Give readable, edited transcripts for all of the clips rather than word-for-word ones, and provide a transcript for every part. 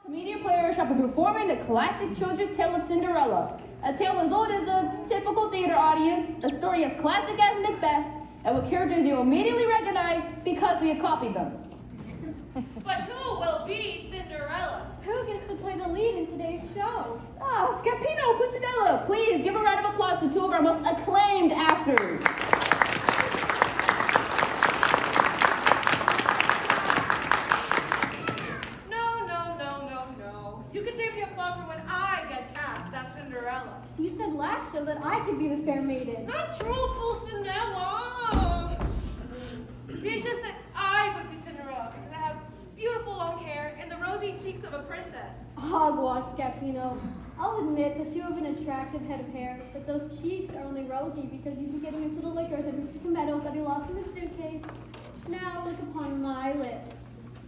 Commedia players shall be performing the classic children's tale of Cinderella, a tale as old as a typical theater audience, a story as classic as Macbeth, and with characters you immediately recognize because we have copied them. But who will be Cinderella? Who gets to play the lead in today's show? Scapino, Pucinella, please give a round of applause to two of our most acclaimed actors. No. You can save the applause for when I get cast as Cinderella. You said last show that I could be the fair maiden. Not true, Pulcinella. Deisha said I would be Cinderella because I have beautiful long hair and the rosy cheeks of a princess. Hogwash, Scapino. I'll admit that you have an attractive head of hair, but those cheeks are only rosy because you've been getting into the liquor that Mr. Commedia that he lost in his suitcase. Now look upon my lips.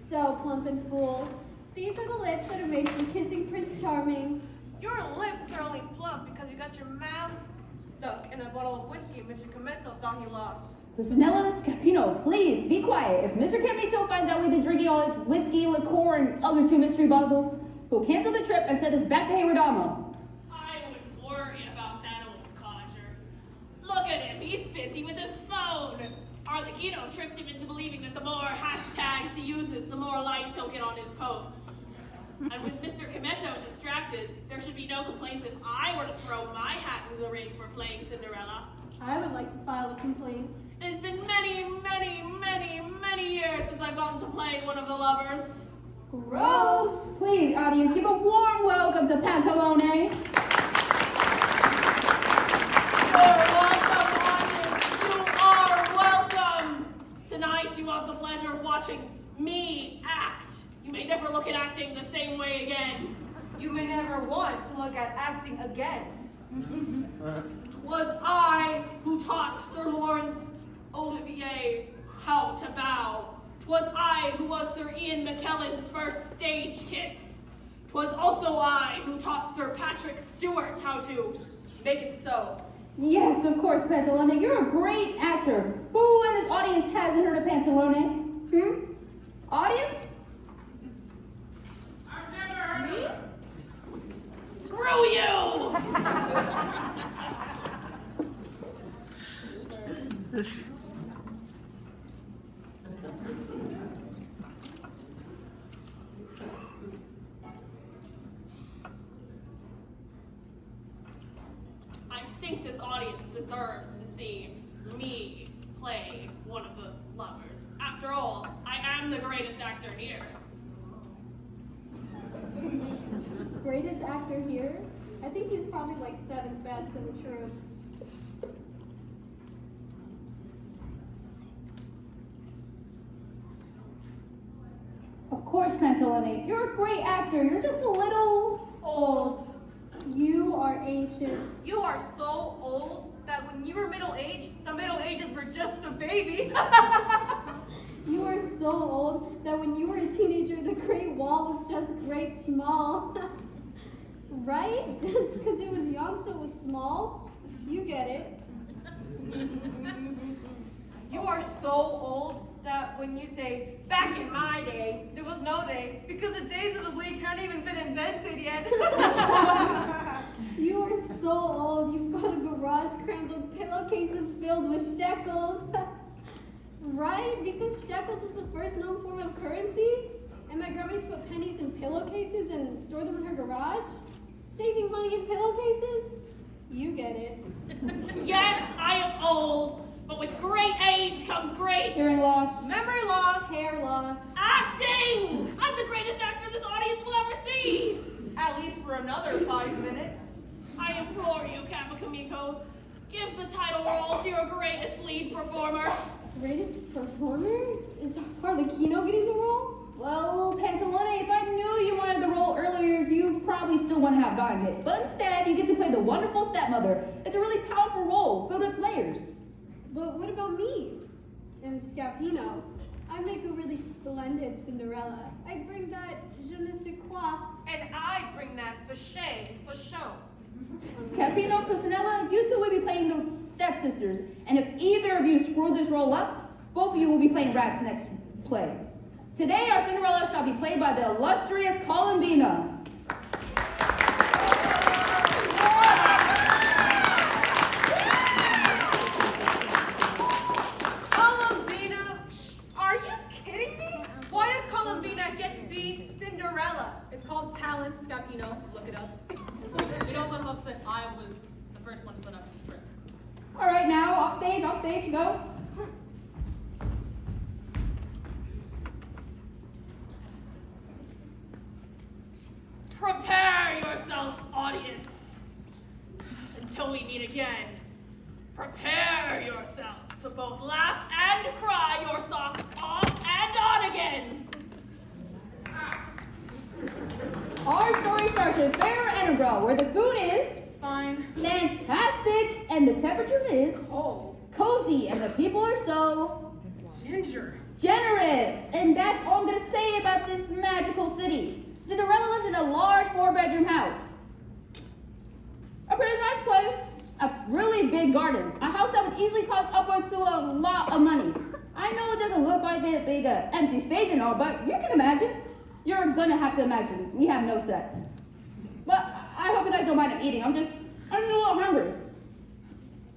So plump and full. These are the lips that are made for kissing Prince Charming. Your lips are only plump because you got your mouth stuck in a bottle of whiskey Mr. Commedia thought he lost. Pucinella, Scapino, please be quiet. If Mr. Commedia finds out we've been drinking all this whiskey, liqueur, and other two mystery bottles, he'll cancel the trip and send us back to Haydwardamo. I wouldn't worry about that old codger. Look at him, he's busy with his phone. Arlecchino tricked him into believing that the more hashtags he uses, the more likes he'll get on his posts. And with Mr. Commedia distracted, there should be no complaints if I were to throw my hat in the ring for playing Cinderella. I would like to file a complaint. It's been many years since I've gotten to play one of the lovers. Gross! Please, audience, give a warm welcome to Pantalone. You're welcome, audience. You are welcome. Tonight, you have the pleasure of watching me act. You may never look at acting the same way again. You may never want to look at acting again. 'Twas I who taught Sir Lawrence Olivier how to bow. 'Twas I who was Sir Ian McKellen's first stage kiss. 'Twas also I who taught Sir Patrick Stewart how to make it so. Yes, of course, Pantalone. You're a great actor. Who in this audience hasn't heard of Pantalone? Audience? I've never heard of it. Screw you! I think this audience deserves to see me play one of the lovers. After all, I am the greatest actor here. Greatest actor here? I think he's probably like seventh best in the troupe. Of course, Pantalone. You're a great actor. You're just a little Old. You are ancient. You are so old that when you were middle-aged, the Middle Ages were just a baby. You are so old that when you were a teenager, the Great Wall was just great small. Right? Because it was young, so it was small. You get it. You are so old that when you say, back in my day, there was no day, because the days of the week hadn't even been invented yet. You are so old, you've got a garage crammed with pillowcases filled with shekels. Right? Because shekels was the first known form of currency, and my grandma used to put pennies in pillowcases and store them in her garage. Saving money in pillowcases? You get it. Yes, I am old, but with great age comes great hearing loss. Memory loss. Hair loss. acting! I'm the greatest actor this audience will ever see! At least for another 5 minutes. I implore you, Kamiko, give the title role to your greatest lead performer. Greatest performer? Is Arlecchino getting the role? Well, Pantalone, if I knew you wanted the role earlier, you probably still wouldn't have gotten it. But instead, you get to play the wonderful stepmother. It's a really powerful role, filled with layers. But what about me? And Scapino? I make a really splendid Cinderella. I bring that je ne sais quoi. And I bring that for shame, for show. Scapino, Pucinella, you two will be playing the stepsisters. And if either of you screw this role up, both of you will be playing rats next play. Today, our Cinderella shall be played by the illustrious Columbina. Columbina? Are you kidding me? Why does Columbina get to be Cinderella? It's called talent, Scapino. Look it up. You don't let him upset. I was the first one to set up the trip. All right, now, off stage, go. Prepare yourselves, audience. Until we meet again, prepare yourselves to both laugh and cry your socks off and on again. Our story starts in Fair Edinburgh, where the food is Fine. fantastic and the temperature is Cold. cozy and the people are so Ginger. generous. And that's all I'm going to say about this magical city. Cinderella lived in a large 4-bedroom house. A pretty nice place. A really big garden. A house that would easily cost upwards to a lot of money. I know it doesn't look like a big empty stage and all, but you can imagine. You're gonna have to imagine. We have no sets. But I hope you guys don't mind I'm eating. I'm just a little hungry.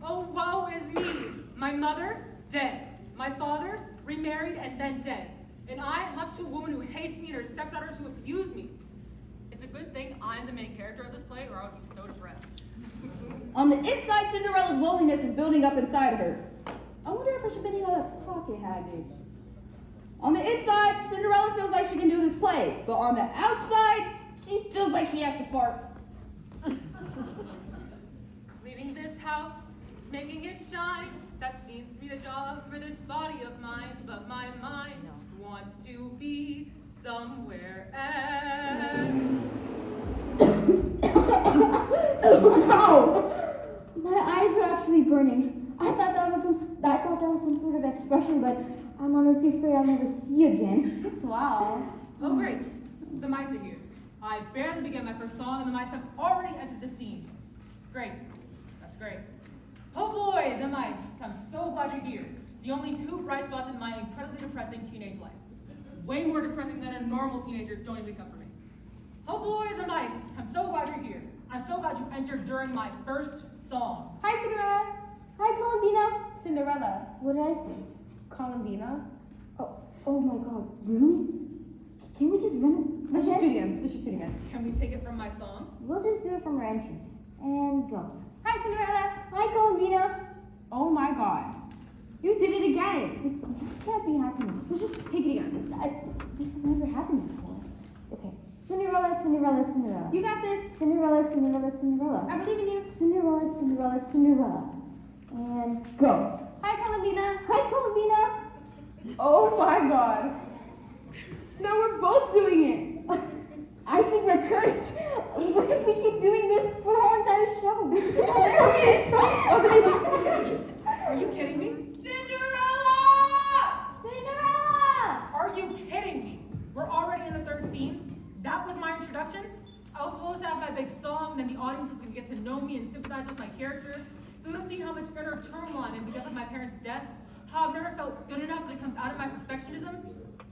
Oh, woe is me. My mother, dead. My father, remarried and then dead. And I left to a woman who hates me and her stepdaughters who abuse me. It's a good thing I'm the main character of this play, or I would be so depressed. On the inside, Cinderella's loneliness is building up inside her. I wonder if I should bring out a pocket haggis. On the inside, Cinderella feels like she can do this play, but on the outside, she feels like she has to fart. Cleaning this house, making it shine, that seems to be the job for this body of mine, but my mind wants to be somewhere else. Ow! My eyes are actually burning. I thought that was some sort of expression, but I'm honestly afraid I'll never see again. Just wow. Oh, great. The mice are here. I barely began my first song, and the mice have already entered the scene. Great. That's great. Oh boy, the mice. I'm so glad you're here. The only two bright spots in my incredibly depressing teenage life. Way more depressing than a normal teenager. Don't even come for me. Oh boy, the mice. I'm so glad you're here. I'm so glad you entered during my first song. Hi, Cinderella. Hi, Columbina. Cinderella. What did I say? Columbina. Oh my God, really? Can we just run it? Let's just do it again. Let's just do it again. Can we take it from my song? We'll just do it from our entrance. And go. Hi, Cinderella. Hi, Columbina. Oh my God. You did it again. This can't be happening. Let's just take it again. This has never happened before. Okay. Cinderella, Cinderella, Cinderella. You got this. Cinderella, Cinderella, Cinderella. I believe in you. Cinderella, Cinderella, Cinderella. And go. Hi, Columbina. Hi, Columbina. Oh my God. No, we're both doing it. I think we're cursed. What if we keep doing this for the whole entire show? This is hilarious. Are you kidding me? Cinderella! Are you kidding me? We're already in the third scene. That was my introduction. I was supposed to have my big song, then the audience was going to get to know me and sympathize with my character. They would have seen how much inner turmoil I'm in because of my parents' death, how I've never felt good enough when it comes out of my perfectionism.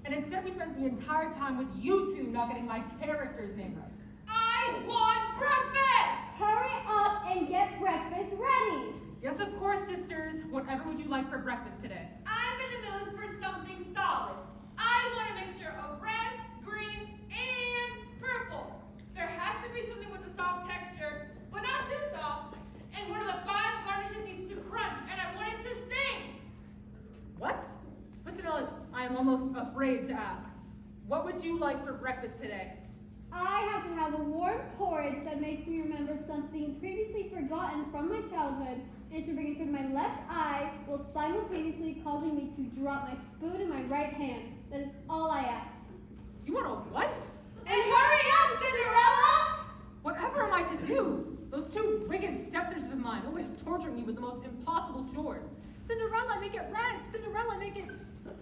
And instead we spent the entire time with you two not getting my character's name right. I want breakfast! Hurry up and get breakfast ready. Yes, of course, sisters. Whatever would you like for breakfast today? I'm in the mood for something solid. I want a mixture of red, green, and purple. There has to be something with a soft texture, but not too soft. And one of the 5 garnishes needs to crunch, and I want it to sing. What? Cinderella, I am almost afraid to ask. What would you like for breakfast today? I have to have a warm porridge that makes me remember something previously forgotten from my childhood, and should bring it to my left eye while simultaneously causing me to drop my spoon in my right hand. That is all I ask. You want a what? And hurry up, Cinderella! Whatever am I to do? Those two wicked stepsisters of mine always torture me with the most impossible chores. Cinderella, make it red. Cinderella, make it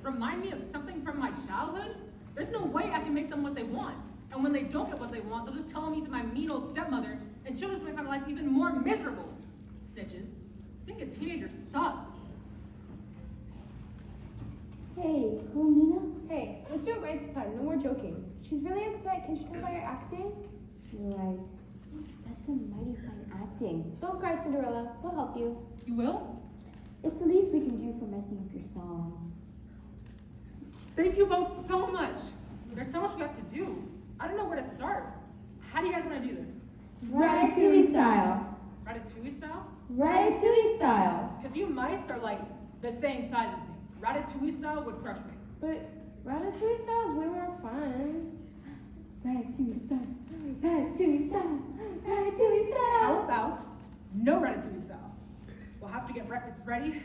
remind me of something from my childhood. There's no way I can make them what they want. And when they don't get what they want, they'll just tell me to my mean old stepmother, and she'll just make my life even more miserable. Snitches. Being a teenager sucks. Hey, Columbina. Hey, Hey, let's do it right this time. No more joking. She's really upset. Can she tell by her acting? You're right. That's a mighty fine acting. Don't cry, Cinderella. We'll help you. You will? It's the least we can do for messing up your song. Thank you both so much. There's so much we have to do. I don't know where to start. How do you guys want to do this? Ratatouille style. Ratatouille style? Ratatouille style. Because you mice are like the same size as me. Ratatouille style would crush me. But Ratatouille style is way more fun. Ratatouille style. Ratatouille style. Ratatouille How style. about no Ratatouille style? We'll have to get breakfast ready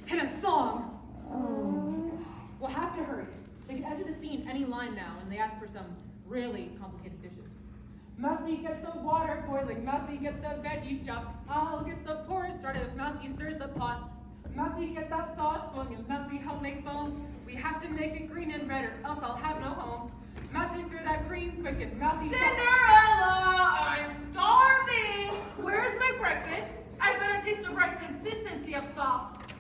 and a song. Oh. We'll have to hurry. They can enter the scene any line now, and they ask for some really complicated dishes. Mousy, get the water boiling. Mousy, get the veggies chopped. I'll get the porridge started if Mousy stirs the pot. Mousy, get that sauce going, and Mousy, help make foam. We have to make it green and red, or else I'll have no home. Mousy, stir that cream quick, and Mousy... Cinderella, I'm starving. Where's my breakfast? I better taste the right consistency of soft.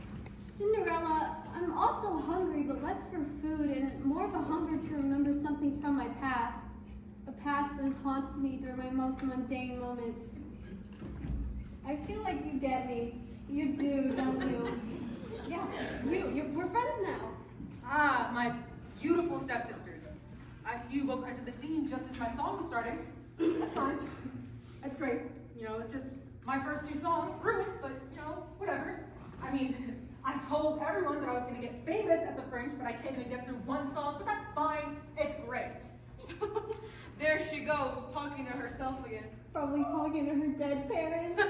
Cinderella, I'm also hungry, but less for food and more of a hunger to remember something from my past. A past that has haunted me during my most mundane moments. I feel like you get me. You do, don't you? Yeah, we're friends now. Ah, my beautiful stepsisters. I see you both entered the scene just as my song was starting. That's fine. That's great. You know, it's just my first two songs ruined, but, you know, whatever. I mean, I told everyone that I was going to get famous at the Fringe, but I can't even get through one song, but that's fine. It's great. There she goes, talking to herself again. Probably talking to her dead parents.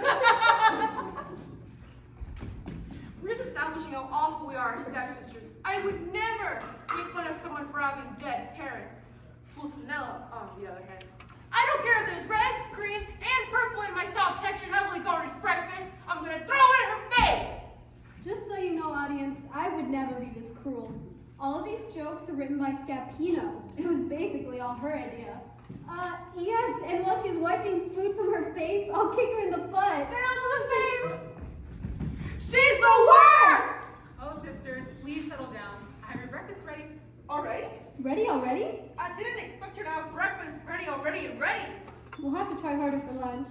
We're just establishing how awful we are as stepsisters. I would never make fun of someone for having dead parents. Pulcinella, on the other hand. I don't care if there's red, green, and purple in my soft textured, heavily garnished breakfast. I'm gonna throw it in her face! Just so you know, audience, I would never be this cruel. All of these jokes were written by Scapino. It was basically all her idea. Yes, and while she's wiping food from her face, I'll kick her in the butt. They all do the same! She's the worst! Oh, sisters, please settle down. I have your breakfast ready. Already? Ready already? I didn't expect her to have breakfast ready already and ready. We'll have to try harder for lunch.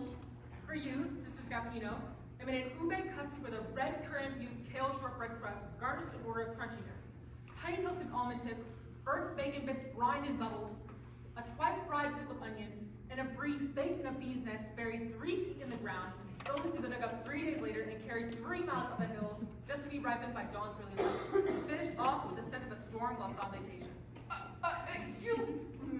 For you, Sister Scapino, I made an ube custard with a red currant-infused kale shortbread crust, garnished in order of crunchiness. Honey toasted almond tips, burnt bacon bits brined in bubbles, a twice-fried pickled onion, and a brie baked in a bee's nest buried 3 feet in the ground, only to be dug up 3 days later and carried 3 miles up a hill, just to be ripened by dawn's early light. Finished off with the scent of a storm while sautétation. You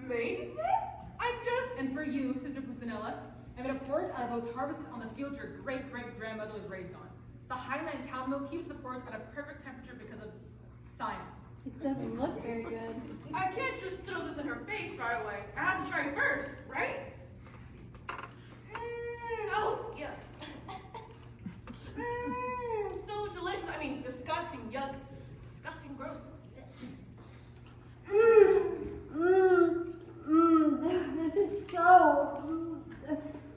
made this? I'm just... And for you, Sister Puzzinella, I made a porridge out of oats harvested on the field your great-great-grandmother was raised on. The Highland cow milk keeps the porridge at a perfect temperature because of science. It doesn't look very good. I can't just throw this in her face right away. I have to try it first, right? Oh, yeah. So delicious. I mean, disgusting, yuck. Disgusting, gross. This is so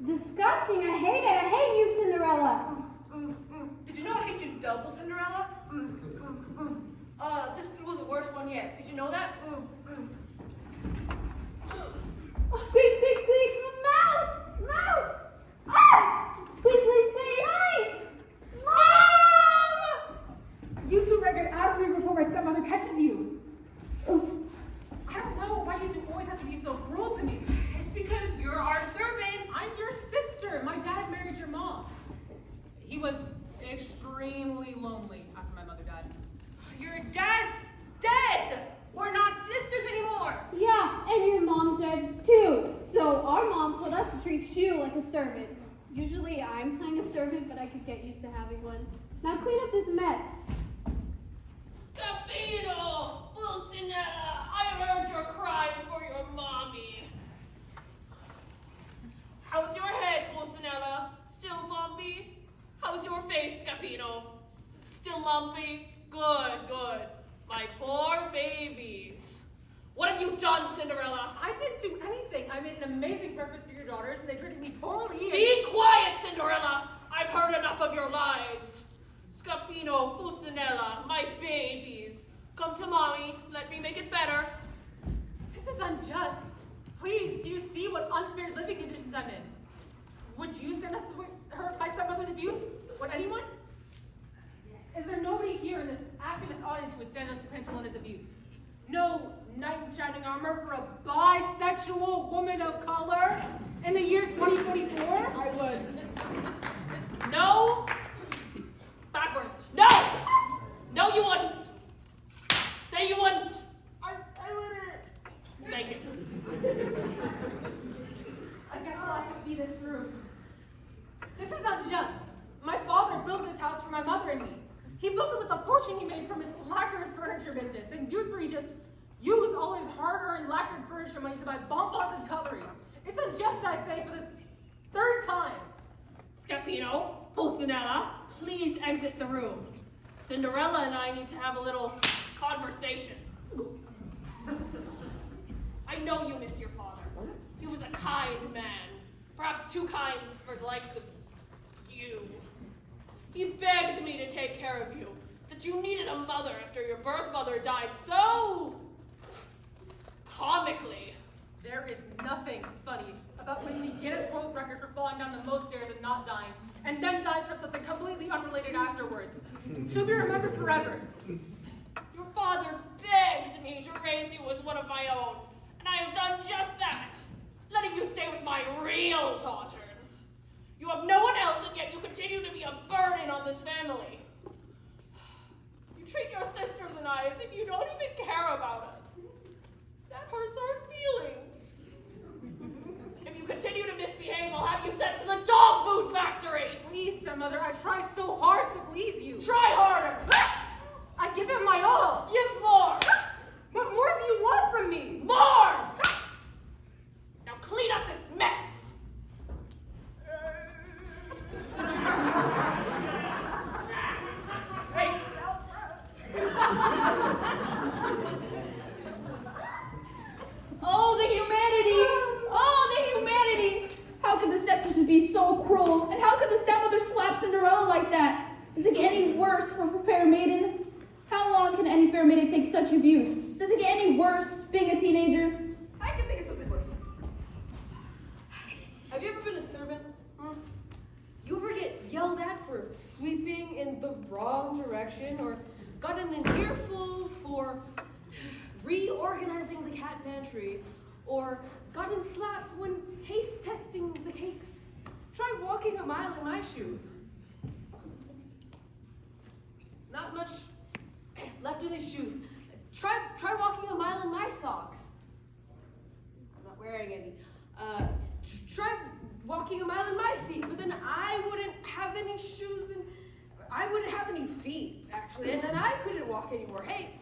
disgusting. I hate it. I hate you, Cinderella. Did you know I hate you double, Cinderella? This was the worst one yet. Did you know that? Squeak, squeak, squeak. Mouse! Mouse! Ah! Squeak, squeak, squeak. Guys! Mom! You two better get out of here before my stepmother catches you. I don't know why you two always have to be so cruel to me. It's because you're our servant. I'm your sister. My dad married your mom. He was extremely lonely after my mother died. Your dad's dead. We're not sisters anymore. Yeah, and your mom dead too. So our mom told us to treat you like a servant. Usually I'm playing a servant, but I could get used to having one. Now clean up this mess. Scapino! Pulcinella! I heard your cries for your mommy. How's your head, Pulcinella? Still bumpy? How's your face, Scapino? Still lumpy? Good, good. My poor babies. What have you done, Cinderella? I didn't do anything. I made an amazing breakfast for your daughters, and they treated me poorly. Be quiet, Cinderella! I've heard enough of your lies. Scapino, Pulcinella, my babies. Come to mommy. Let me make it better. Would you stand up to her, my stepmother's abuse? Would anyone? Is there nobody here in this activist audience who would stand up to Quentini's abuse? No knight in shining armor for a bisexual woman of color in the year 2024? I would. No. Backwards. No! No, you wouldn't. Say you wouldn't. I wouldn't. Thank you. I guess I'll have to see this through. This is unjust. My father built this house for my mother and me. He built it with the fortune he made from his lacquered furniture business, and you three just used all his hard-earned lacquered furniture money to buy bonbons and cutlery. It's unjust, I say, for the third time. Scapino, Pulcinella, please exit the room. Cinderella and I need to have a little conversation. I know you miss your father. He was a kind man, perhaps too kind for the likes of you. He begged me to take care of you, that you needed a mother after your birth mother died so comically. There is nothing funny about winning the Guinness World Record for falling down the most stairs and not dying, and then dying from something completely unrelated afterwards. She'll be remembered forever. Your father begged me to raise you as one of my own, and I have done just that, letting you stay with my real daughters. You have no one else, and yet you continue to be a burden on this family. You treat your sisters and I as if you don't even care about us. That hurts our feelings. If you continue to misbehave, I'll have you sent to the dog food factory. Please, stepmother, I try so hard to please you. Try harder. I give it my all. Give more. What more do you want from me? More. Now clean up this mess. Hey, Oh, the humanity! Oh, the humanity! How could the stepsisters be so cruel? And how could the stepmother slap Cinderella like that? Does it get any worse for a fair maiden? How long can any fair maiden take such abuse? Does it get any worse being a teenager? I can think of something worse. Have you ever been a servant? You ever get yelled at for sweeping in the wrong direction, or gotten an earful for reorganizing the cat pantry, or gotten slapped when taste testing the cakes? Try walking a mile in my shoes. Not much left in these shoes. Try walking a mile in my socks. I'm not wearing any. Try walking a mile in my feet, but then I wouldn't have any shoes and I wouldn't have any feet, actually, and then I couldn't walk anymore. Hey,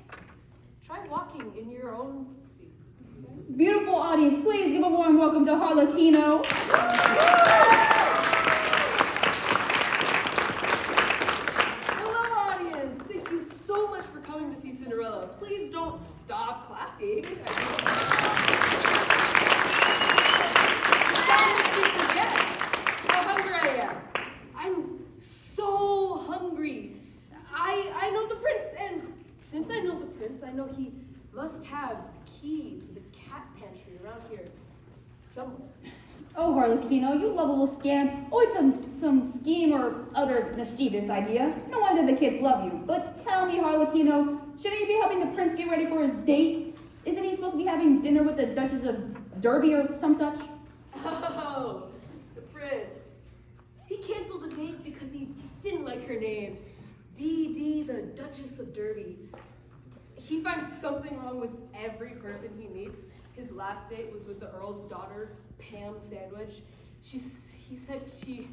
try walking in your own feet. Beautiful audience, please give a warm welcome to Harlequino. Hello, audience. Thank you so much for coming to see Cinderella. Please don't stop clapping. How hungry I am. I'm so hungry. I know the prince, and since I know the prince, I know he must have a key to the cat pantry around here somewhere. Oh, Harlequino, you lovable scamp. Always some scheme or other mischievous idea. No wonder the kids love you. But tell me, Harlequino, shouldn't you be helping the prince get ready for his date? Isn't he supposed to be having dinner with the Duchess of Derby or some such? Oh, the prince. He canceled the date because he didn't like her name. Dee, the Duchess of Derby. He finds something wrong with every person he meets. His last date was with the Earl's daughter, Pam Sandwich. He said she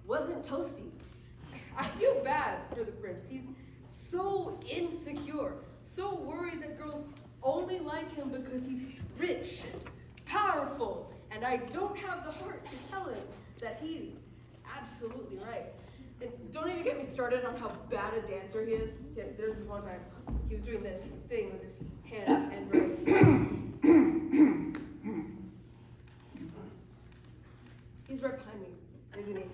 wasn't toasty. I feel bad for the prince. He's so insecure, so worried that girls only like him because he's rich and powerful, and I don't have the heart to tell him that he's absolutely right. And don't even get me started on how bad a dancer he is. There's this one time he was doing this thing with his hands and he's right behind me, isn't he?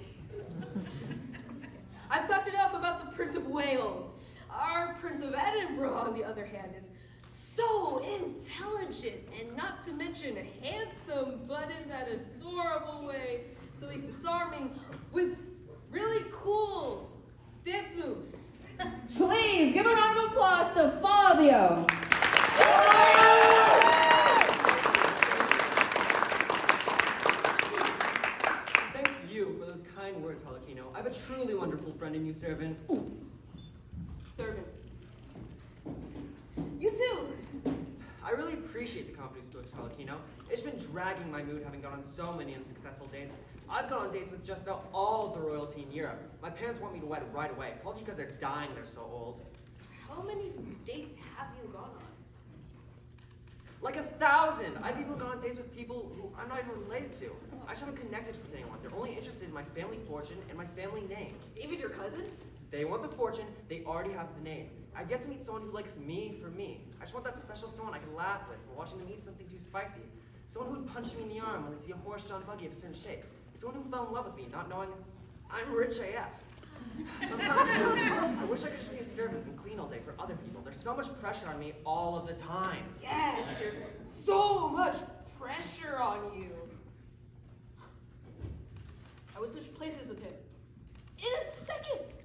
I've talked enough about the Prince of Wales. Our Prince of Edinburgh, on the other hand, is so intelligent and not to mention handsome, but in that adorable way. so he's disarming with really cool dance moves. Please give a round of applause to Fabio. Thank you for those kind words, Harlequino. I have a truly wonderful friend in you, servant. Servant. You too. I really appreciate the confidence to us, Harlequino. It's been dragging my mood having gone on so many unsuccessful dates. I've gone on dates with just about all of the royalty in Europe. My parents want me to wed right away, probably because they're dying, they're so old. How many dates have you gone on? Like 1,000! I've even gone on dates with people who I'm not even related to. I just haven't connected with anyone. They're only interested in my family fortune and my family name. Even your cousins? They want the fortune, they already have the name. I've yet to meet someone who likes me for me. I just want that special someone I can laugh with while watching them eat something too spicy. Someone who'd punch me in the arm when they see a horse-drawn buggy of a certain shape. Someone who fell in love with me, not knowing I'm rich AF. Sometimes I wish I could just be a servant and clean all day for other people. There's so much pressure on me all of the time. Yes, there's so much pressure on you. I would switch places with him. In a second!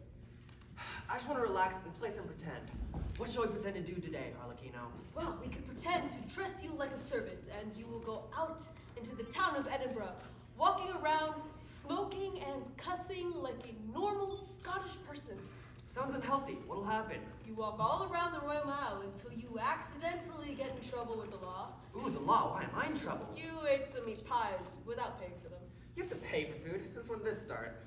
I just want to relax and play some pretend. What shall we pretend to do today, Harlequino? Well, we could pretend to dress you like a servant, and you will go out into the town of Edinburgh, walking around, smoking and cussing like a normal Scottish person. Sounds unhealthy. What'll happen? You walk all around the Royal Mile until you accidentally get in trouble with the law. Ooh, the law. Why am I in trouble? You ate some meat pies without paying for them. You have to pay for food. Since when did this start?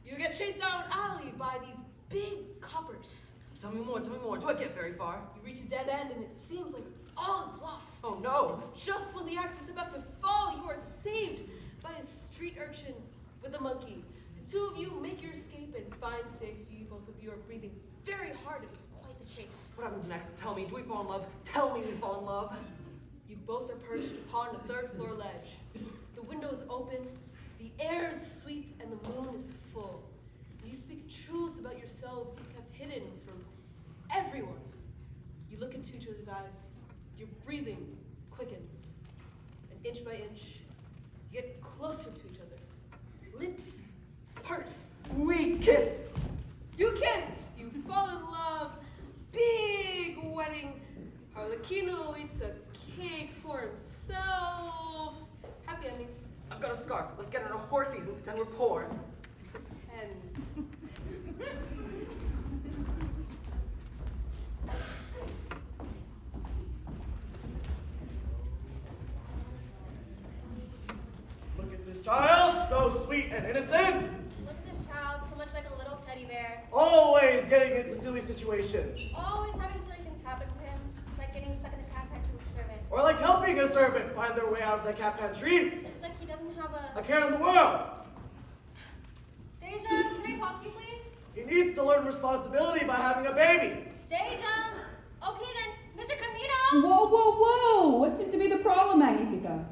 You get chased down an alley by these big coppers. Tell me more, tell me more. Do I get very far? You reach a dead end and it seems like all is lost. Oh no! Just when the axe is about to fall, you are saved by a street urchin with a monkey. The two of you make your escape and find safety. Both of you are breathing very hard. It is quite the chase. What happens next? Tell me, do we fall in love? Tell me we fall in love. You both are perched upon a third-floor ledge. The window is open, the air is sweet, and the moon is full. You speak truths about yourselves you kept hidden from everyone. You look into each other's eyes. Your breathing quickens. And inch by inch, you get closer to each other. Lips pursed. We kiss! You kiss. You fall in love. Big wedding. Harlequino eats a cake for himself. Happy ending. I've got a scarf. Let's get on a horsies and pretend we're poor. And Look at this child, so sweet and innocent. Look at this child, so much like a little teddy bear. Always getting into silly situations. Always having silly things happen to him, like getting stuck in the cat pantry with a servant. Or like helping a servant find their way out of the cat pantry. It's like he doesn't have A care in the world. Deja, can I talk to you, please? He needs to learn responsibility by having a baby. Deja! Okay then, Mr. Camino! Whoa, whoa, whoa! What seems to be the problem, Magnifica?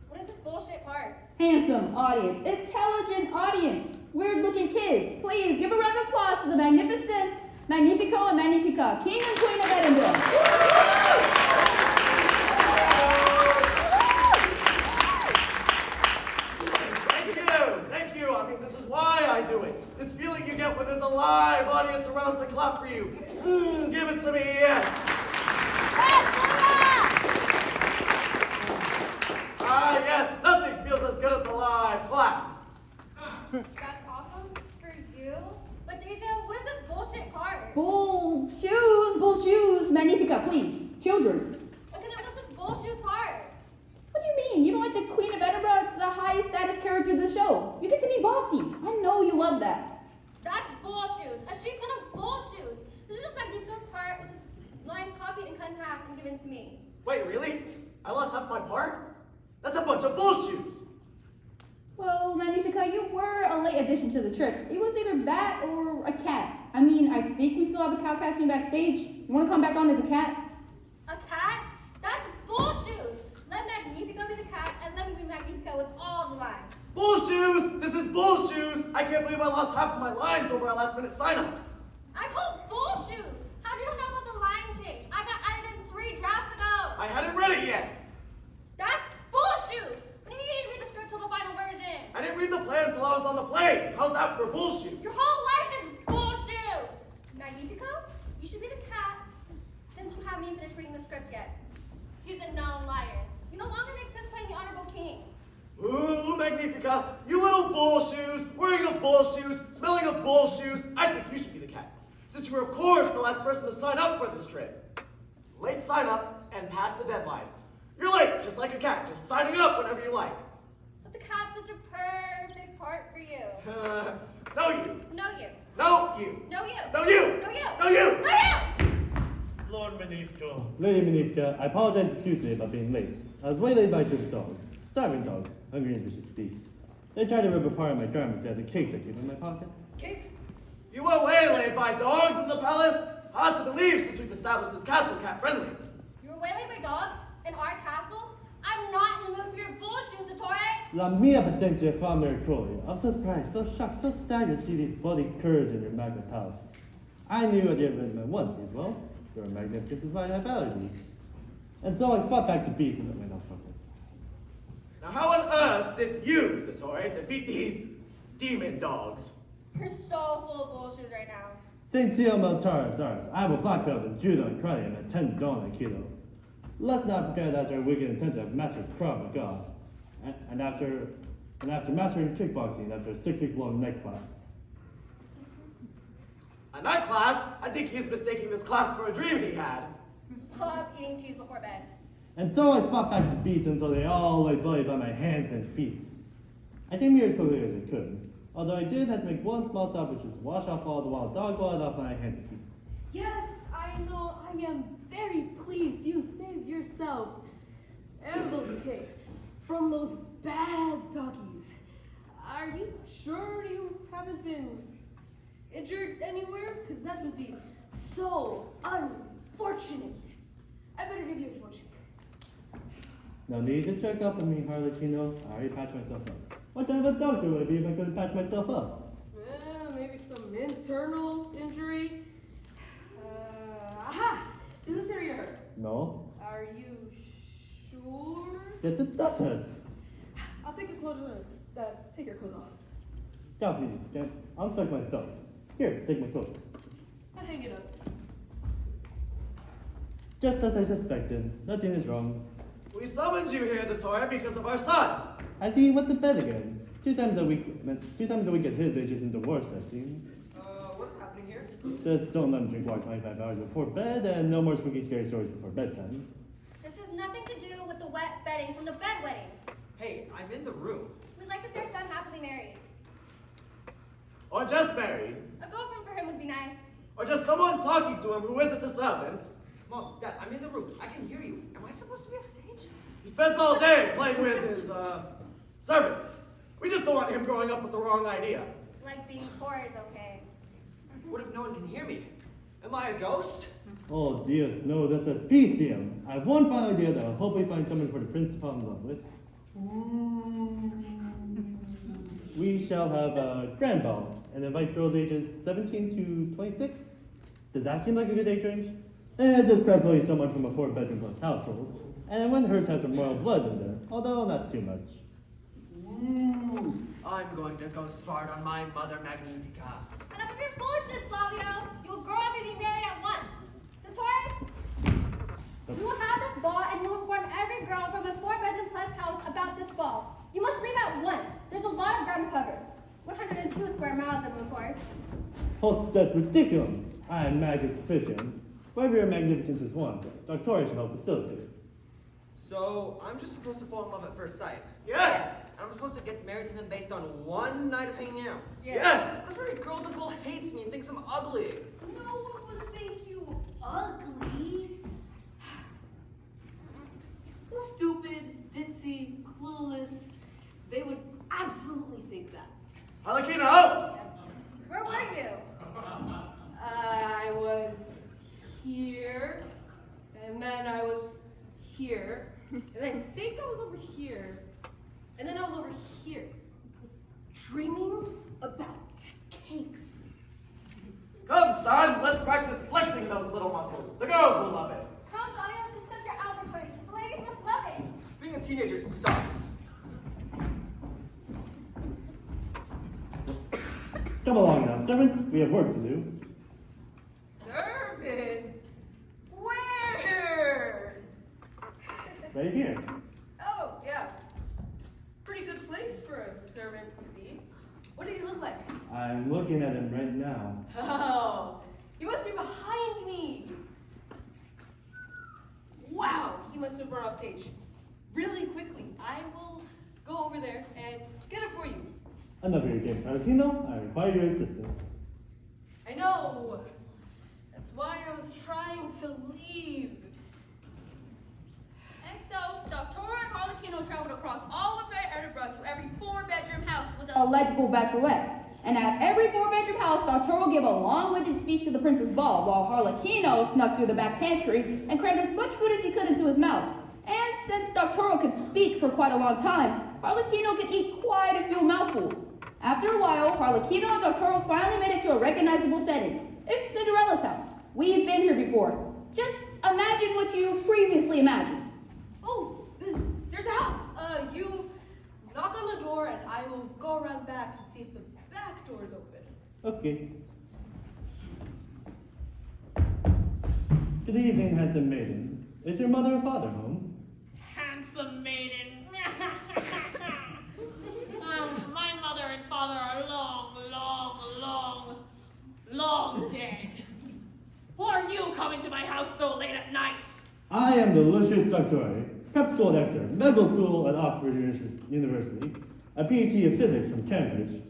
What is this bullshit part? Handsome audience, intelligent audience, weird-looking kids. Please give a round of applause to the magnificent Magnifico and Magnifica, King and Queen of Edinburgh. Thank you. I mean, this is why I do it. This feeling you get when there's a live audience around to clap for you. Give it to me, yes. Yes, nothing feels as good as the live clap. That's awesome for you. But Deja, what is this bullshit part? Bull shoes, Magnifica, please. Children. Okay, then what's this bullshit part? What do you mean? You don't like the Queen of Edinburgh? It's the highest status character in the show. You get to be bossy. I know you love that. That's bullshoes. A shit ton of bullshoes. This is just like Nico's part with this line copied and cut in half and given to me. Wait, really? I lost half my part? That's a bunch of bullshoes. Well, Magnifica, you were a late addition to the trip. It was either that or a cat. I mean, I think we still have a cow costume backstage. You want to come back on as a cat? A cat? That's bullshoes. Let Magnifico be the cat and let me be Magnifico with all the lines. Bullshoes! This is bullshoes! I can't believe I lost half of my lines over a last minute sign up. I call bullshoes. How do you know about the line change? I got added in 3 drafts ago. I hadn't read it yet. That's bullshoes. What do you mean you didn't read the script till the final version? I didn't read the plan You should be the cat, since you haven't even finished reading the script yet. He's a known liar. You no longer make sense playing the honorable king. Ooh, Magnifica, you little bull shoes, wearing of bull shoes, smelling of bull shoes. I think you should be the cat, since you were, of course, the last person to sign up for this trip. Late sign up and past the deadline. You're late, just like a cat, just signing up whenever you like. But the cat's such a perfect part for you. No you. No you. No you. No you. No you. No you. No you. No you! Lord Magnifica. Lady Magnifica, I apologize profusely about being late. I was waylaid by two dogs. Starving dogs, hungry and vicious beasts. They tried to rip apart my garments out of the cakes I keep in my pockets. Cakes? You were waylaid by dogs in the palace? Hard to believe since we've established this castle cat-friendly. You were waylaid by dogs in our castle? I'm not in the mood for your bullshit, Dottore! La mia potentia fa miracoli. I was so surprised, so shocked, so staggered to see these bloody curs in your magnet palace. I knew what the event meant once as well. Your magnificence is my abilities. And so I fought back the beast and let my dog fuck it. Now how on earth did you, Dottore, defeat these demon dogs? You're so full of bullshit right now. Saint Gio Meltar is ours. I have a black belt in judo and karate and a 10 dawn aikido. Let's not forget that our wicked intention of mastered Krav Maga. And after mastering kickboxing after a 6-week-long night class. A night class? I think he's mistaking this class for a dream he had. Stop eating cheese before bed. And so I fought back the beasts until they all lay bloody by my hands and feet. I came here as quickly as I could, although I did have to make one small stop, which was wash off all the wild dog blood off my hands and feet. Yes, I know. I am very pleased you saved yourself and those cakes from those bad doggies. Are you sure you haven't been injured anywhere? Because that would be so unfortunate. I better give you a fortune. No need to check up on me, Harlequino. I already patched myself up. What kind of a doctor would I be if I couldn't patch myself up? Maybe some internal injury. Aha! Does this area hurt? No. Are you sure? Yes, it does hurt. I'll take take your clothes off. God, please, Jen. I'll check myself. Here, take my clothes. I'll hang it up. Just as I suspected, nothing is wrong. We summoned you here, Dottore, because of our son. As he went to bed again. 2 times a week at his age isn't the worst I've seen. What is happening here? Just don't let him drink water 25 hours before bed, and no more spooky scary stories before bedtime. This has nothing to do with the wet bedding from the bedwetting. Hey, I'm in the room. We'd like to see our son happily married. Or just married. A girlfriend for him would be nice. Or just someone talking to him who isn't a servant. Mom, Dad, I'm in the room. I can hear you. Am I supposed to be upstage? He spends all day playing with his, servants. We just don't want him growing up with the wrong idea. Like being poor is okay. What if no one can hear me? Am I a ghost? Oh, Dios, no, that's a PCM. I have one final idea that I'll hopefully find someone for the prince to fall in love with. We shall have a grand ball and invite girls ages 17 to 26. Does that seem like a good age range? Just preferably someone from a 4-bedroom plus household. And it wouldn't hurt to have some royal blood in there, although not too much. Ooh, I'm going to ghost fart on my mother Magnifica. Enough of your foolishness, Flavio! You will grow up and be married at once. Dottore, we will have this ball and you will inform every girl from a 4-bedroom plus house about this ball. You must leave at once. There's a lot of ground to cover. 102 square miles of them, of course. Oh, that's ridiculous. I am mad as sufficient. Whatever your magnificence is one, Doctoria should help facilitate it. So, I'm just supposed to fall in love at first sight. Yes! And I'm supposed to get married to them based on one night of hanging out. Yes! Every girl in the world hates me and thinks I'm ugly. No one would think you ugly. Stupid, ditzy, clueless. They would absolutely think that. Alekino! Where were you? I was here, and then I was here, and I think I was over here, and then I was over here, dreaming about cakes. Come, son, let's practice flexing those little muscles. The girls will love it. Come, Flavio, to Sister Albert. The ladies must love it. Being a teenager sucks. Come along now, servants. We have work to do. Servants? right here. Oh, yeah. Pretty good place for a servant to be. What did he look like? I'm looking at him right now. Oh, he must be behind me. Wow, he must have run off stage really quickly. I will go over there and get it for you. Enough of your games, Tavatino. I require your assistance. I know. That's why I was trying to leave. And so, Doctora and Harlequino traveled across all of Edinburgh to every 4-bedroom house with a legible bachelorette. And at every 4-bedroom house, Doctora gave a long-winded speech to the prince's ball, while Harlequino snuck through the back pantry and crammed as much food as he could into his mouth. And since Doctora could speak for quite a long time, Harlequino could eat quite a few mouthfuls. After a while, Harlequino and Doctora finally made it to a recognizable setting. It's Cinderella's house. We've been here before. Just imagine what you previously imagined. Oh, there's a house. You knock on the door and I will go around back to see if the back door is open. Okay. Good evening, handsome maiden. Is your mother or father home? Handsome maiden. My mother and father are long dead. Why are you coming to my house so late at night? I am the illustrious Doctor, prep school expert, medical school at Oxford University, a PhD in physics from Cambridge,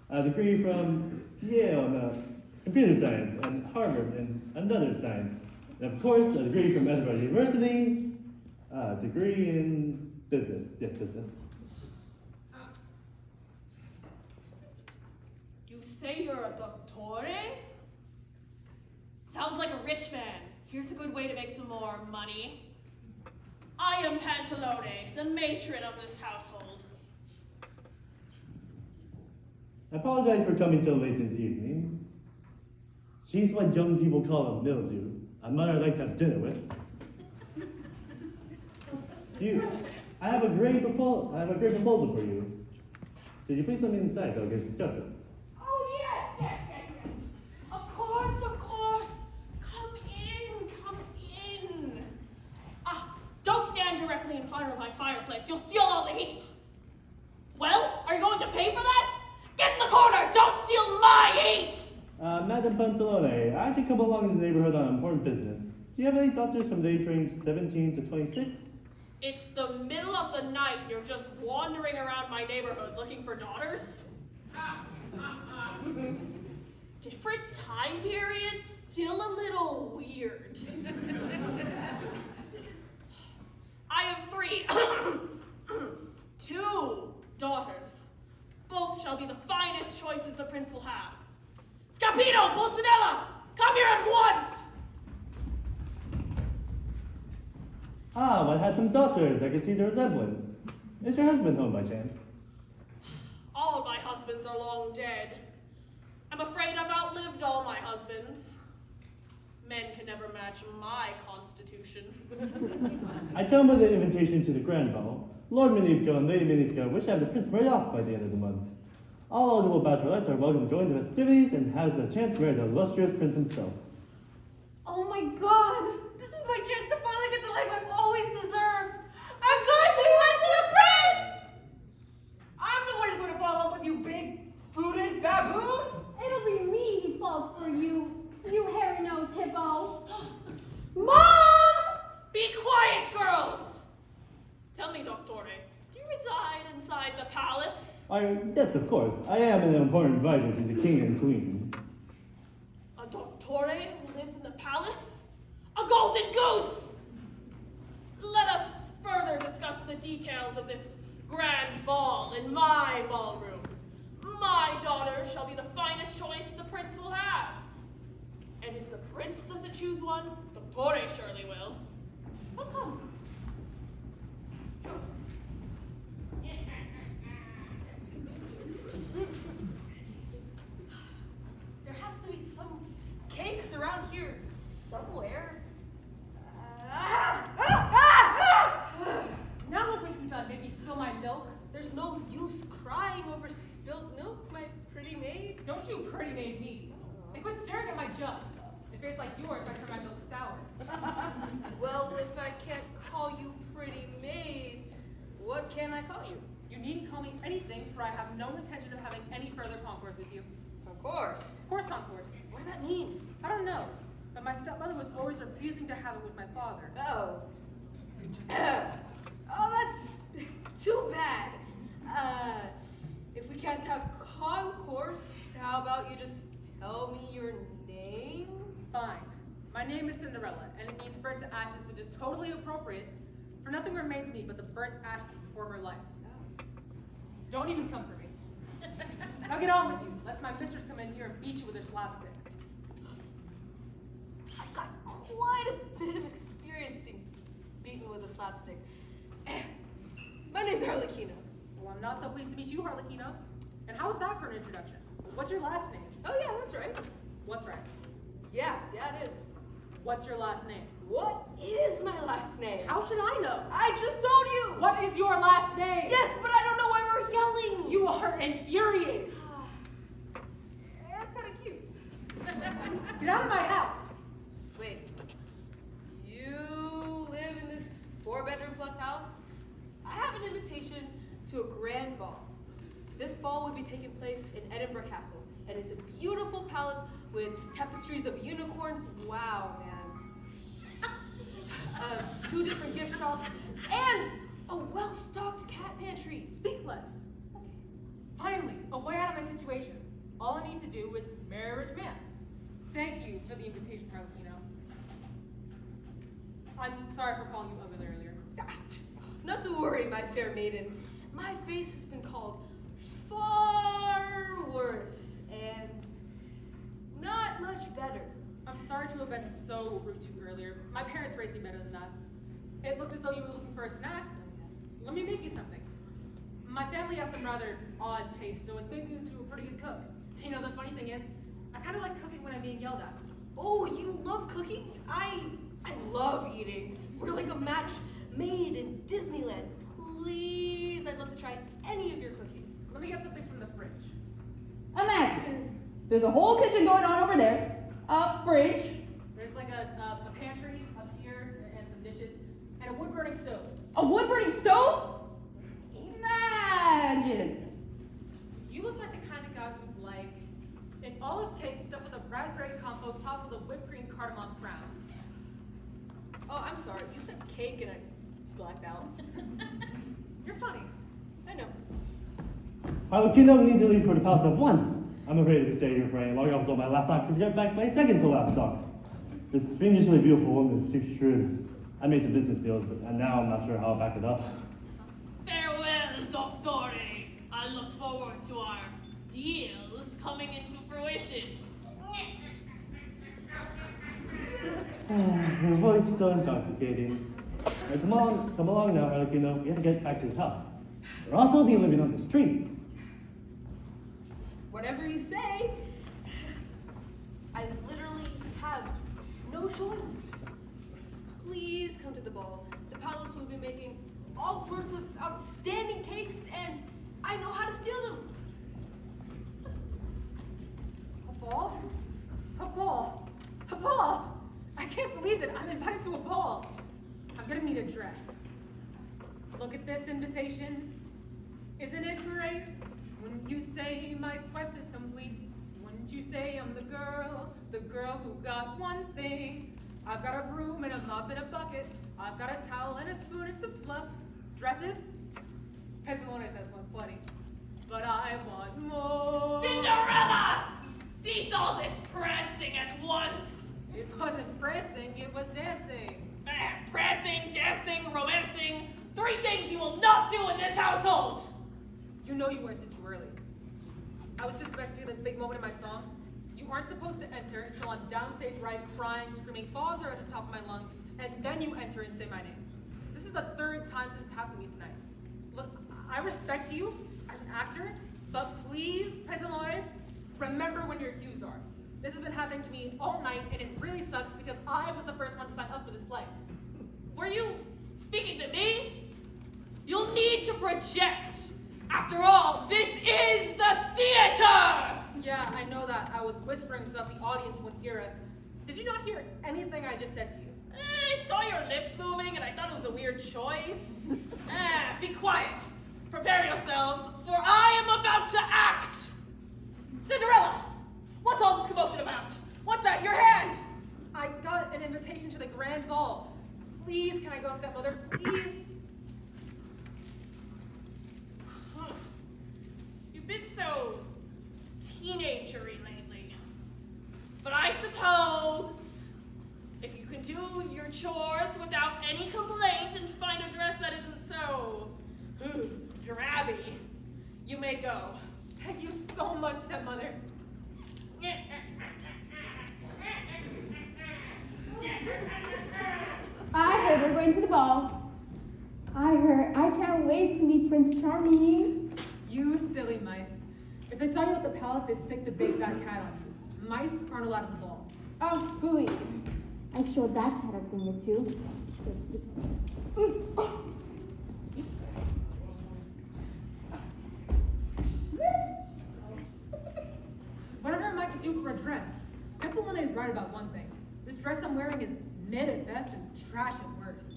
a degree from Yale in computer science, and Harvard in another science, and of course a degree from Edinburgh University, a degree in business. Yes, business. You say you're a dottore? Sounds like a rich man. Here's a good way to make some more money. I am Pantalone, the matron of this household. I apologize for coming so late in the evening. She's what young people call a mildew. A mother I'd like to have dinner with. I have a great proposal for you. Did you please let me inside so we can discuss it? Oh, yes. Of course. Come in. Don't stand directly in front of my fireplace. You'll steal all the heat. Well, are you going to pay for that? Get in the corner. Don't steal my heat. Madam Pantalone, I actually come along in the neighborhood on important business. Do you have any daughters from the age range 17 to 26? It's the middle of the night. You're just wandering around my neighborhood looking for daughters? Different time periods? Still a little weird. I have 3. 2 daughters. Both shall be the finest choices the prince will have. Scapino, Pulcinella, come here at once! But had some daughters. I can see the resemblance. Is your husband home by chance? All of my husbands are long dead. I'm afraid I've outlived all my husbands. Men can never match my constitution. I come with an invitation to the grand ball. Lord Manifka and Lady Manifka wish to have the prince married off by the end of the month. All eligible bachelorettes are welcome to join the festivities and has a chance to marry the illustrious prince himself. Oh my god! This is my chance to finally get the life I've always deserved. I'm going to be wed to the prince! I'm the one who's going to fall in love with you, big-booted baboon! It'll be me he falls for you, you hairy-nosed hippo. Mom! Be quiet, girls! Tell me, Dottore, do you reside inside the palace? Yes, of course. I am an important advisor to the king and queen. A Dottore who lives in the palace? A golden goose! Let us further discuss the details of this grand ball in my ballroom. My daughter shall be the finest choice the prince will have. And if the prince doesn't choose one, Dottore surely will. Oh, come. There has to be some cakes around here somewhere. Now look what you done, made me spill my milk. There's no use crying over spilt milk, my pretty maid. Don't you pretty maid me. And quit staring at my jugs. A face like yours might turn my milk sour. Well, if I can't call you pretty about you? You needn't call me anything, for I have no intention of having any further concourse with you. Concourse. Course concourse. What does that mean? I don't know, but my stepmother was always refusing to have it with my father. Oh. Oh, that's too bad. If we can't have concourse, how about you just tell me your name? Fine. My name is Cinderella, and it means burnt to ashes, which is totally appropriate, for nothing remains me but the burnt ashes of former life. Don't even come for me. Now get on with you, lest my mistress come in here and beat you with her slapstick. I've got quite a bit of experience being beaten with a slapstick. My name's Harlequino. Well, I'm not so pleased to meet you, Harlequino. And how is that for an introduction? What's your last name? Oh yeah, that's right. What's right? Yeah, it is. What's your last name? What is my last name? How should I know? I just told you! What is your last name? Yes, but I don't know why we're yelling! You are infuriating! That's kind of cute. Get out of my house! Wait, you live in this 4-bedroom plus house? I have an invitation to a grand ball. This ball would be taking place in Edinburgh Castle, and it's a beautiful palace with tapestries of unicorns. Wow, man. 2 different gift shops, and a well-stocked cat pantry. Speak less. Finally, a way out of my situation. All I need to do is marry a rich man. Thank you for the invitation, Harlequino. I'm sorry for calling you ugly earlier. Not to worry, my fair maiden. My face has been called far worse, and not much better. I'm sorry to have been so rude to you earlier. My parents raised me better than that. It looked as though you were looking for a snack. Let me make you something. My family has some rather odd taste, so it's made me into a pretty good cook. You know, the funny thing is, I kind of like cooking when I'm being yelled at. Oh, you love cooking? I love eating. We're like a match made in Disneyland. Please, I'd love to try any of your cooking. Let me get something from the fridge. Imagine, there's a whole kitchen going on over there. Fridge. There's like a pantry up here and some dishes and a wood-burning stove. A wood-burning stove? Imagine. You look like the kind of guy who'd like an olive cake stuffed with a raspberry compote topped with a whipped cream cardamom crown. Oh, I'm sorry. You said cake and I blacked out. You're funny. I know. Harlequino, we need to leave for the palace at once. I'm afraid to stay here for any longer. I was on my last song to get back my second to last song. This strangely beautiful woman is too shrewd. I made some business deals, and now I'm not sure how I'll back it up. Farewell, Dottore. I look forward to our deals coming into fruition. Your voice is so intoxicating. Right, come along now, Harlequino. We have to get back to the house. We'll also be living on the streets. Whatever you say. I literally have no choice. Please come to the ball. The palace will be making all sorts of outstanding cakes, and I know how to steal them. A ball? A ball? A ball? I can't believe it. I'm invited to a ball. I'm gonna need a dress. Look at this invitation. Isn't it great? Wouldn't you say my quest is complete? Wouldn't you say I'm the girl who got one thing? I've got a broom and a mop and a bucket. I've got a towel and a spoon and some fluff. Dresses? Pensalone says one's plenty. But I want more. Cinderella! Cease all this prancing at once! It wasn't prancing, it was dancing. Prancing, dancing, romancing. 3 things you will not do in this household! You know you entered too early. I was just about to do the big moment in my song. You aren't supposed to enter until I'm downstage right, crying, screaming father at the top of my lungs, and then you enter and say my name. This is the 3rd time this has happened to me tonight. Look, I respect you as an actor, but please, Pentalone, remember when your cues are. This has been happening to me all night, and it really sucks because I was the first one to sign up for this play. Were you speaking to me? You'll need to project. After all, this is the theater! Yeah, I know that. I was whispering so that the audience wouldn't hear us. Did you not hear anything I just said to you? I saw your lips moving and I thought it was a weird choice. Be quiet. Prepare yourselves, for I am about to act. Cinderella, what's all this commotion about? What's that in your hand? I got an invitation to the grand ball. Please, can I go, stepmother? Please. You've been so teenagery lately. But I suppose if you can do your chores without any complaint and find a dress that isn't so drabby, you may go. Thank you so much, stepmother. I heard we're going to the ball. I can't wait to meet Prince Charming. You silly mice. If they saw you at the palace, they'd stick the big bad cat on you. Mice aren't allowed at the ball. Oh, phooey. I showed that cat a thing or two. Whatever am I to do for a dress? Pencilina is right about one thing. This dress I'm wearing is mid at best and trash at worst.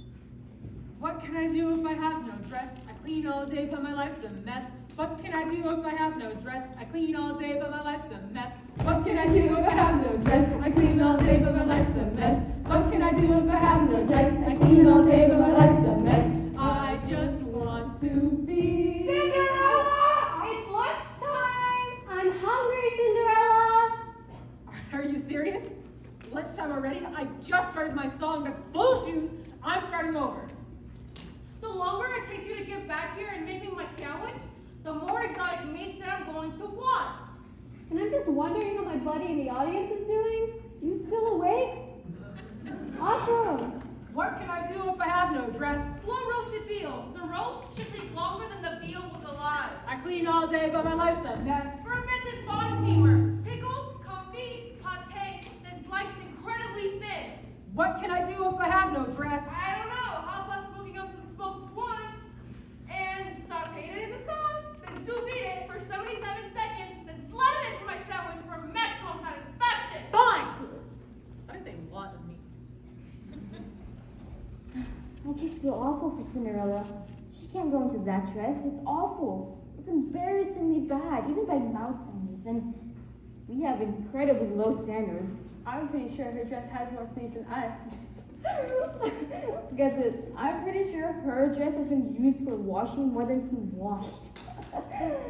What can I do if I have no dress? I clean all day, but my life's a mess. What can I do if I have no dress? I clean all day, but my life's a mess. What can I do if I have no dress? I clean all day, but my life's a mess. What can I do if I have no dress? I clean all day, but my life's a mess. I just want to be Cinderella! It's lunchtime! I'm hungry, Cinderella. Are you serious? Lunchtime already? I just started my song. That's bull shoes. I'm starting over. The longer it takes you to get back here and make me my sandwich, the more exotic meats that I'm going to want. And I'm just wondering how my buddy in the audience is doing. You still awake? Awesome. What can I do if I have no dress? Slow roasted veal. The roast should take longer than the veal was alive. I clean all day, but my life's a mess. Fermented bond femur. Pickled, confit, pate, then sliced incredibly thin. What can I do if I have no dress? I don't know. How about smoking up some smoked swan and sauteed it in the sauce, then sous vide it for 77 seconds, then slide it into my sandwich for maximum satisfaction. Fine! That is a lot of meat. I just feel awful for Cinderella. She can't go into that dress. It's awful. It's embarrassingly bad, even by mouse standards. And we have incredibly low standards. I'm pretty sure her dress has more fleece than us. Get this. I'm pretty sure her dress has been used for washing more than it's been washed.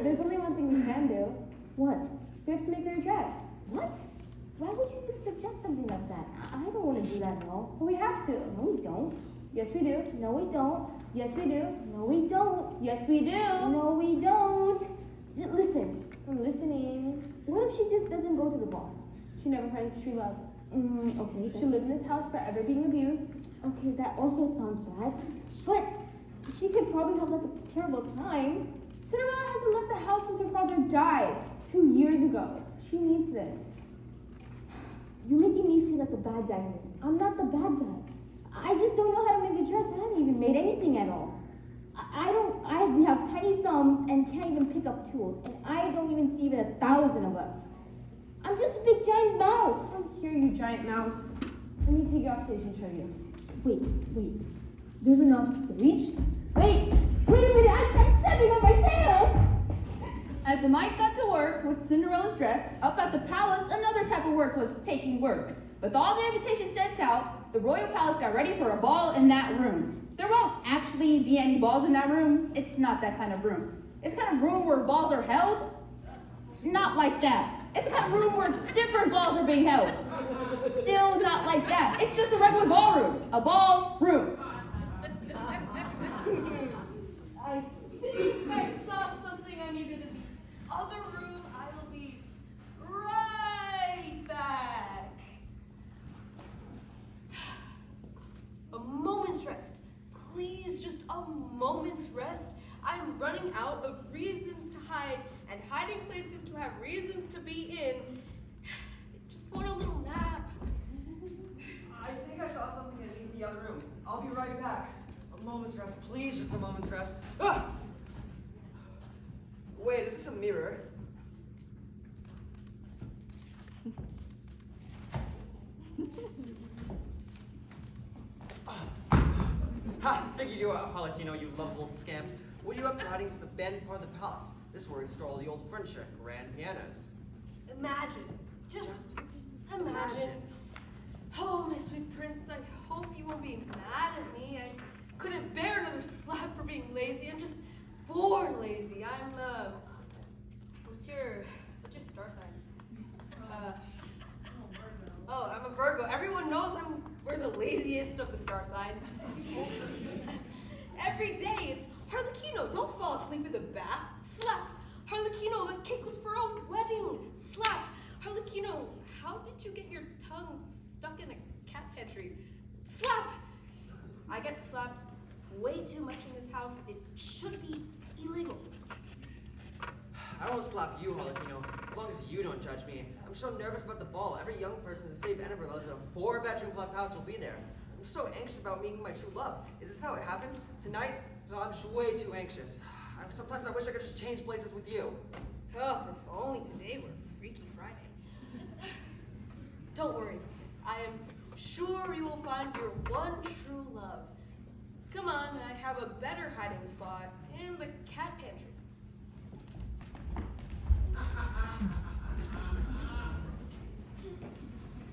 There's only one thing we can do. What? We have to make her a dress. What? Why would you even suggest something like that? I don't want to do that at all. But we have to. No, we don't. Yes, we do. No, we don't. Yes, we do. No, we don't. Yes, we do. No, we don't. Listen. I'm listening. What if she just doesn't go to the ball? She never finds true love. Okay. She'll live in this house forever being abused. Okay, that also sounds bad. But she could probably have like a terrible time. Cinderella hasn't left the house since her father died 2 years ago. She needs this. You're making me feel like a bad guy here. I'm not the bad guy. I just don't know how to make a dress. I haven't even made anything at all. We have tiny thumbs and can't even pick up tools. And I don't even see even 1,000 of us. I'm just a big giant mouse. I'm here, you giant mouse. Let me take you off stage and show you. Wait. There's enough stage? Wait a minute, I'm stepping on my tail! As the mice got to work with Cinderella's dress, up at the palace, another type of work was taking work. With all the invitations sent out, the royal palace got ready for a ball in that room. There won't actually be any balls in that room. It's not that kind of room. It's the kind of room where balls are held. Not like that. It's the kind of room where different balls are being held. Still not like that. It's just a regular ballroom. A ballroom. I think I saw something I needed in the other room. I will be right back. A moment's rest. Please, just a moment's rest. I'm running out of reasons to hide and hiding places to have reasons to be in. Just want a little nap. I think I saw something I need in the other room. I'll be right back. A moment's rest, please, just a moment's rest. Ah! Wait, is this a mirror? Ha! Figured you out, Harlequino, you lovable scamp. What are you up to hiding this abandoned part of the palace? This is where we store all the old furniture, grand pianos. Imagine. Just imagine. Oh, my sweet prince, I hope you won't be mad at me. I couldn't bear another slap for being lazy. I'm just born lazy. What's your star sign? Oh, I'm a Virgo. Everyone knows we're the laziest of the star signs. Every day it's Harlequino, don't fall asleep in the bath. Slap. Harlequino, the cake was for our wedding. Slap. Harlequino, how did you get your tongue stuck in a cat pantry? Slap. I get slapped way too much in this house. It should be illegal. I won't slap you, Harlequino, as long as you don't judge me. I'm so nervous about the ball. Every young person in the city of Edinburgh lives in a 4-bedroom plus house will be there. I'm so anxious about meeting my true love. Is this how it happens? Tonight? No, I'm just way too anxious. Sometimes I wish I could just change places with you. Oh, if only today were Freaky Friday. Don't worry, kids. I am sure you will find your one true love. Come on, I have a better hiding spot in the cat pantry.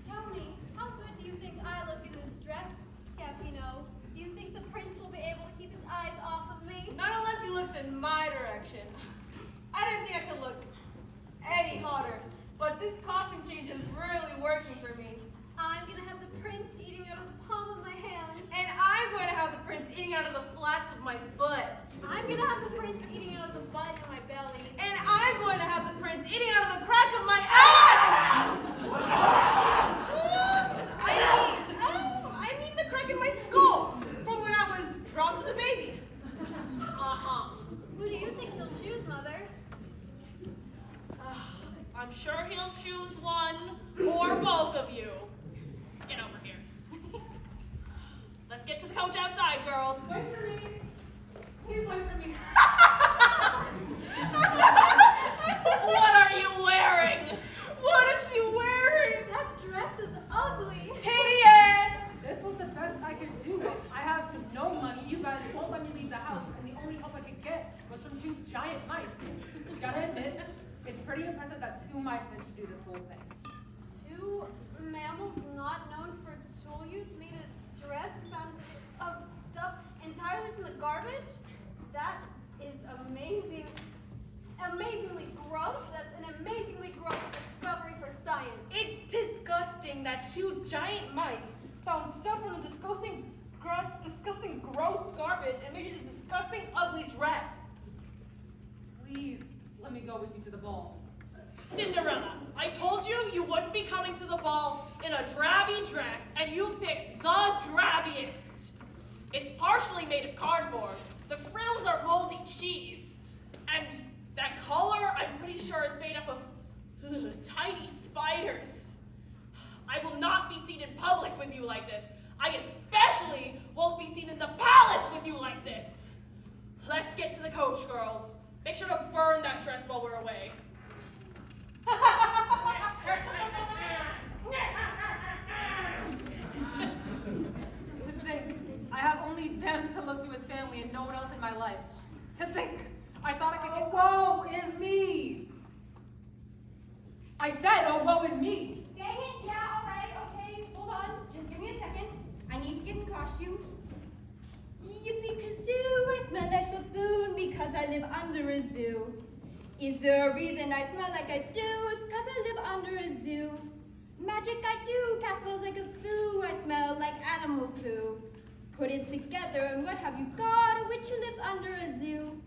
Tell me, how good do you think I look in this dress, Scapino? Do you think the prince will be able to keep his eyes off of me? Not unless he looks in my direction. I didn't think I could look any hotter, but this costume change is really working for me. I'm gonna have the prince eating out of the palm of my hand. And I'm going to have the prince eating out of the flats of my foot. I'm gonna have the prince eating out of the button of my belly. And I'm going to have the prince eating out of the crack of my ass! I mean the crack in my skull from when I was dropped as a baby. Who do you think he'll choose, Mother? I'm sure he'll choose one or both of you. Get over here. Let's get to the coach outside, girls. Wait for me. Please wait for me. What are you wearing? What is she wearing? That dress is ugly. Hideous! This was the best I could do. I have no money. You guys won't let me leave the house, and the only help I could get was from 2 giant mice. Gotta admit, it's pretty impressive that 2 mice managed to do this whole thing. 2 mammals not known for tool use made a dress found of stuff entirely from the garbage? That is amazing. Amazingly gross. That's an amazingly gross discovery for science. It's disgusting that 2 giant mice found stuff from the disgusting, gross garbage and made it a disgusting, ugly dress. Please, let me go with you to the ball. Cinderella, I told you you wouldn't be coming to the ball in a drabby dress, and you picked the drabbiest. It's partially made of cardboard. The frills are moldy cheese. And that collar, I'm pretty sure, is made up of tiny spiders. I will not be seen in public with you like this. I especially won't be seen in the palace with you like this. Let's get to the coach, girls. Make sure to burn that dress while we're away. To think, I have only them to look to as family and no one else in my life. To think, I thought I could get, woe is me! I said, oh, woe is me! Dang it, yeah, alright, okay, hold on. Just give me a second. I need to get in costume. Yippee-kazoo, I smell like a baboon because I live under a zoo. Is there a reason I smell like I do? It's cause I live under a zoo. Magic I do, cast spells like a foo. I smell like animal poo. Put it together and what have you got? A witch who lives under a zoo.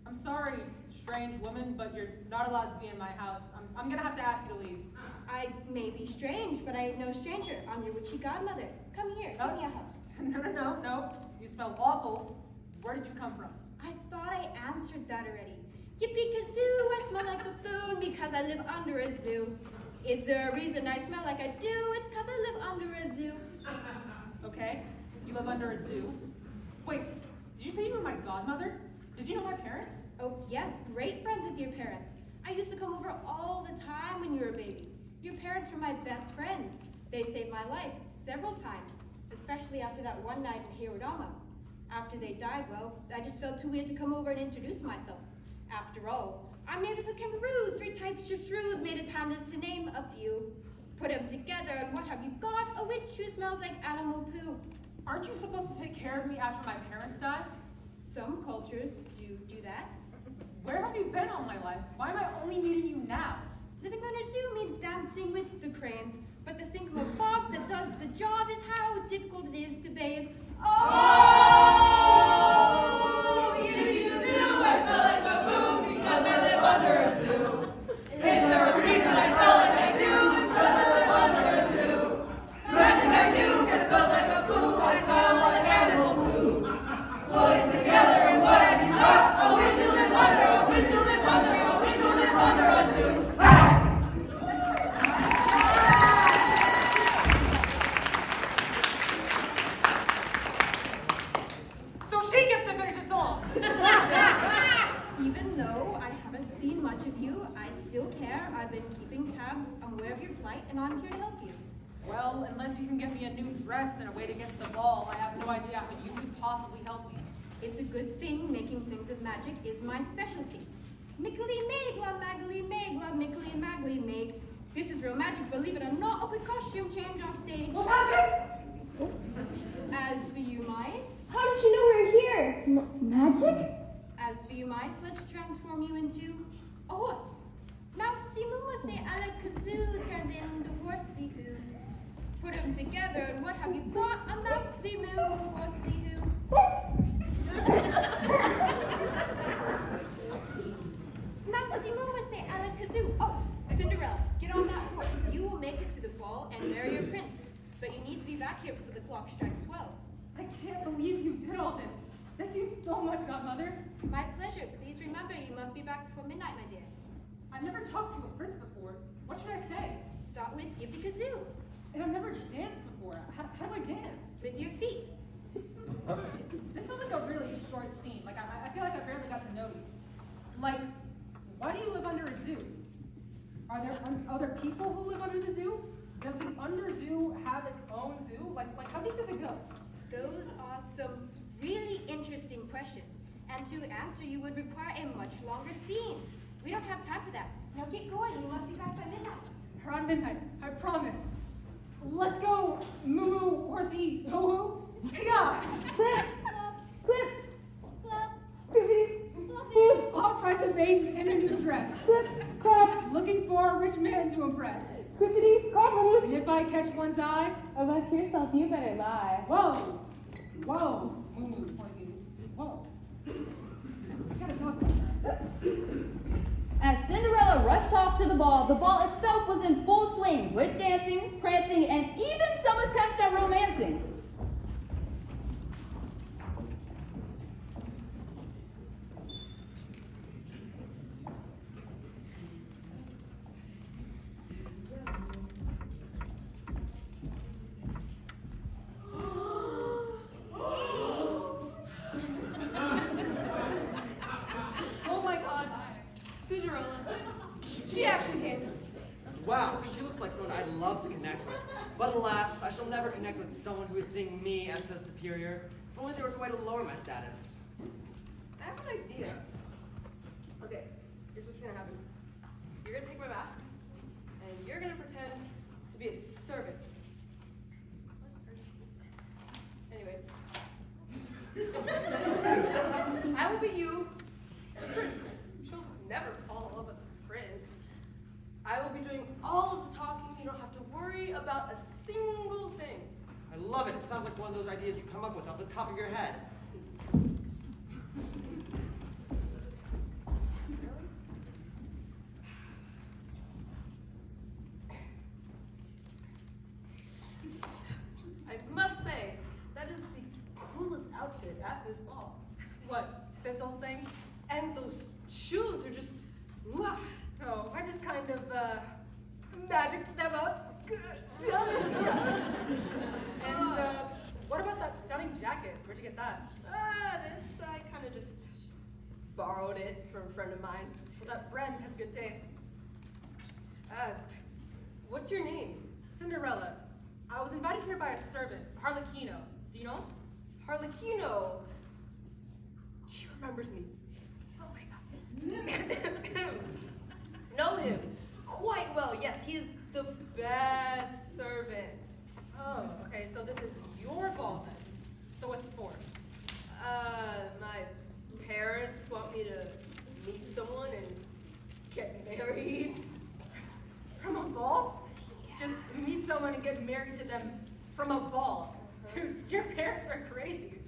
I'm sorry, strange woman, but you're not allowed to be in my house. I'm gonna have to ask you to leave. I may be strange, but I ain't no stranger. I'm your witchy godmother. Come here, No. give me a hug. No. You smell awful. Where did you come from? I thought I answered that already. Yippee-kazoo, I smell like a baboon because I live under a zoo. Is there a reason I smell like I do? It's cause I live under a zoo. Okay, you live under a zoo. Wait, did you say you were my godmother? Did you know my parents? Oh yes, great friends with your parents. I used to come over all the time when you were a baby. Your parents were my best friends. They saved my life several times, especially after that one night in Haydwardamo. After they died, well, I just felt too weird to come over and introduce myself. After all, I'm neighbors with kangaroos, 3 types of shrews, mated pandas to name a few. Put them together and what have you got? A witch who smells like animal poo. Aren't you supposed to take care of me after my parents died? Some cultures do that. Where have you been all my life? Why am I only meeting you now? Living on a zoo means dancing with the cranes, but the bob that does the job is how difficult it is to bathe. Oh, you zoo, I smell like baboon because I live under a zoo. Is there a reason I smell like I do? It's because I live under a zoo. Nothing I do can smell like a poo. I smell like animal poo. Pulling together and what have you got? A witch who lives under, a witch who lives under, a witch who lives under a zoo. So she gets to finish the song. Even though I haven't seen much of you, I still care. I've been keeping tabs on aware of your plight, and I'm here to help you. Well, unless you can get me a new dress and a way to get to the ball, I have no idea how you could possibly help me. It's a good thing making things with magic is my specialty. Mickly meg, la maggly meg, la mickly maggly meg. This is real magic, believe it or not. A quick costume change off stage. What happened? As for you mice, How did you know we were here? Magic? as for you mice, let's transform you into a horse. Mousey moo say alakazoo turns into horsey hoo. Put them together and what have you got? A mousey moo, a horsey hoo. Mousey moo say alakazoo. Oh, Cinderella, get on that horse. You will make it to the ball and marry your prince. But you need to be back here before the clock strikes 12. I can't believe you did all this. Thank you so much, Godmother. My pleasure. Please remember, you must be back before midnight, my dear. I've never talked to a prince before. What should I say? Start with yippee-kazoo. And I've never danced before. How do I dance? With your feet. This was like a really short scene. Like, I feel like I barely got to know you. Like, why do you live under a zoo? Are there other people who live under the zoo? Does the under zoo have its own zoo? Like how deep does it go? Those are some really interesting questions. And to answer you would require a much longer scene. We don't have time for that. Now get going. You must be back by midnight. Around midnight, I promise. Let's go, moo horsey, hoo-hoo. Yeah. Clip! Clip! All kinds of maids in a new dress. Clip! Clap! Looking for a rich man to impress. Clippity! Clappity! And if I catch one's eye, About yourself, you better lie. whoa, whoa, moo horsey, whoa. We gotta talk about that. As Cinderella rushed off to the ball itself was in full swing, with dancing, prancing, and even some attempts at romancing. Oh my god, Cinderella. She actually came. Wow, she looks like someone I'd love to connect with. But alas, I shall never connect with someone who is seeing me as so superior. If only there was a way to lower my status. I have an idea. Okay, here's what's gonna happen. You're gonna take my mask, and you're gonna pretend to be a servant. Anyway. I will be you, the prince. She'll never fall in love with the prince. I will be doing all of the talking. You don't have to worry about a single thing. I love it. It sounds like one of those ideas you come up with off the top of your head. I must say, that is the coolest outfit at this ball. What, this old thing? And those shoes are just, mwah. Oh, I just kind of, magic them up. And, what about that stunning jacket? Where'd you get that? This, I kind of just borrowed it from a friend of mine. Well, that friend has good taste. What's your name? Cinderella. I was invited here by a servant, Harlequino. Do you know him? Harlequino. She remembers me. Oh my god. Know him quite well. Yes, he is the best servant. Oh, okay, so this is your ball then. So what's it for? My parents want me to meet someone and get married. From a ball? Just meet someone and get married to them from a ball. Dude, your parents are crazy.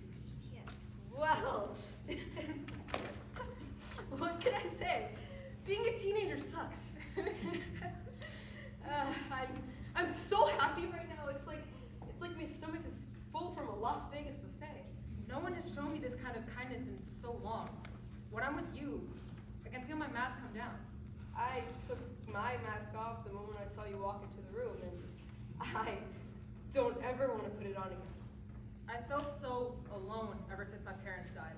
Yes, well, what can I say? Being a teenager sucks. I'm so happy right now. It's like my stomach is full from a Las Vegas buffet. No one has shown me this kind of kindness in so long. When I'm with you, I can feel my mask come down. I took my mask off the moment I saw you walk into the room, and I don't ever want to put it on again. I felt so alone ever since my parents died.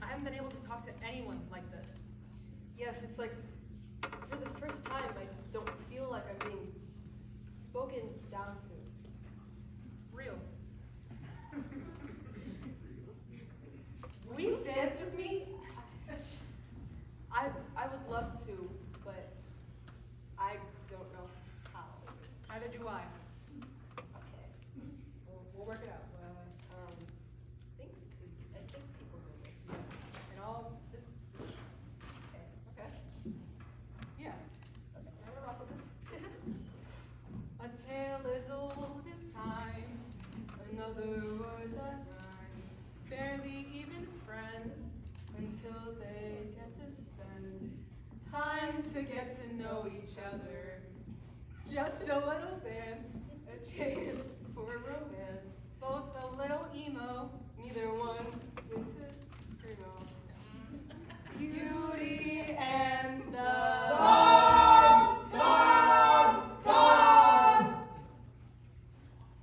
I haven't been able to talk to anyone like this. Yes, it's like, for the first time, I don't feel like I'm being spoken down to. Real. Will you dance with me? I would love to, but I don't know how. Neither do I. Okay. We'll work it out. I think people know this. And I'll just okay. Yeah. Okay. I don't rock with this. A tale as old as time. Another word that rhymes. Barely even friends Until they get to spend time to get to know each other. Just a little dance, a chance for romance. both a little emo. Neither one into screamo. Beauty and the I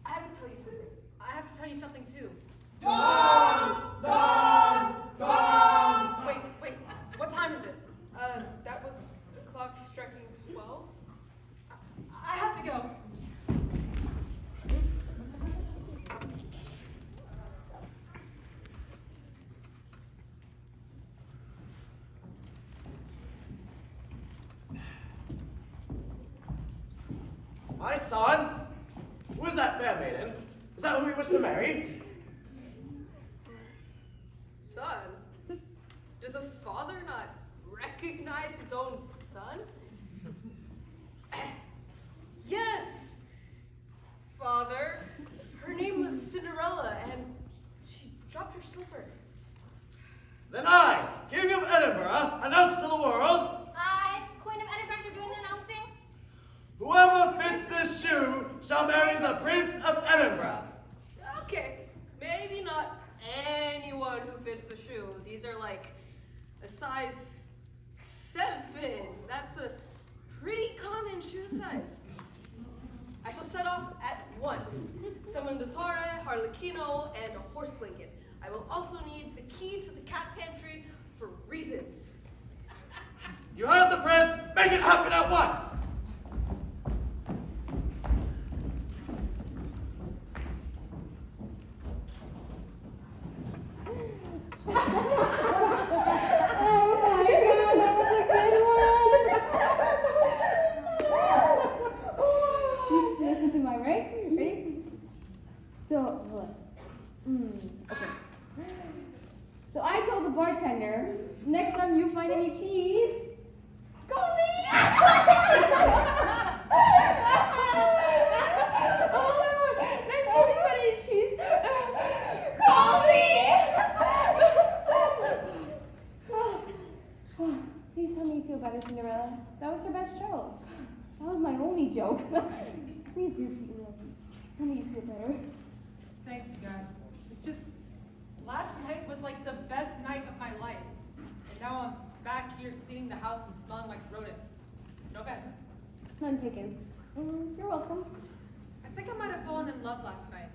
have to tell you something. I have to tell you something too. Wait, what time is it? That was the clock striking 12. I have to go. My son? Who is that fair maiden? Is that who we wish to marry? Son? Does a father not recognize his own son? Yes! Father, her name was Cinderella, and she dropped her slipper. Then I, King of Edinburgh, announce to the world, I, Queen of Edinburgh, should do the announcing. whoever fits this shoe shall marry the Prince of Edinburgh. Okay, maybe not anyone who fits the shoe. These are like a size 7. That's a pretty common shoe size. I shall set off at once. Summon the Torre, Harlequino, and a horse blanket. I will also need the key to the cat pantry for reasons. You heard the prince, make it happen at once! You should listen to my right. Ready? So, what? Okay. So I told the bartender, next time you find any cheese, call me! Oh my god, next time you find any cheese, call me! Please tell me you feel better, Cinderella. That was your best joke. That was my only joke. Please do feel Please tell me you feel better. Thanks, you guys. It's just, last night was like the best night of my life. And now I'm back here cleaning the house and smelling like rodent. No offense. None taken. You're welcome. I think I might have fallen in love last night.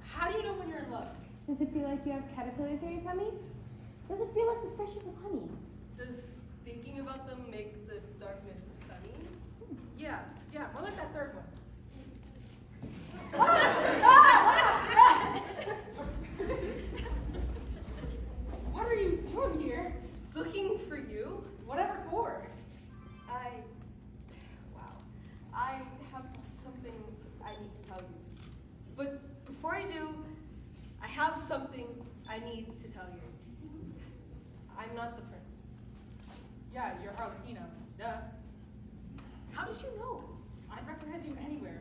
How do you know when you're in love? Does it feel like you have caterpillars in your tummy? Does it feel like the freshness of honey? Does thinking about them make the darkness sunny? Yeah, more like that third one. What are you doing? have something I need to tell you. I'm not the prince. Yeah, you're Harlequino. Duh. How did you know? I'd recognize you anywhere,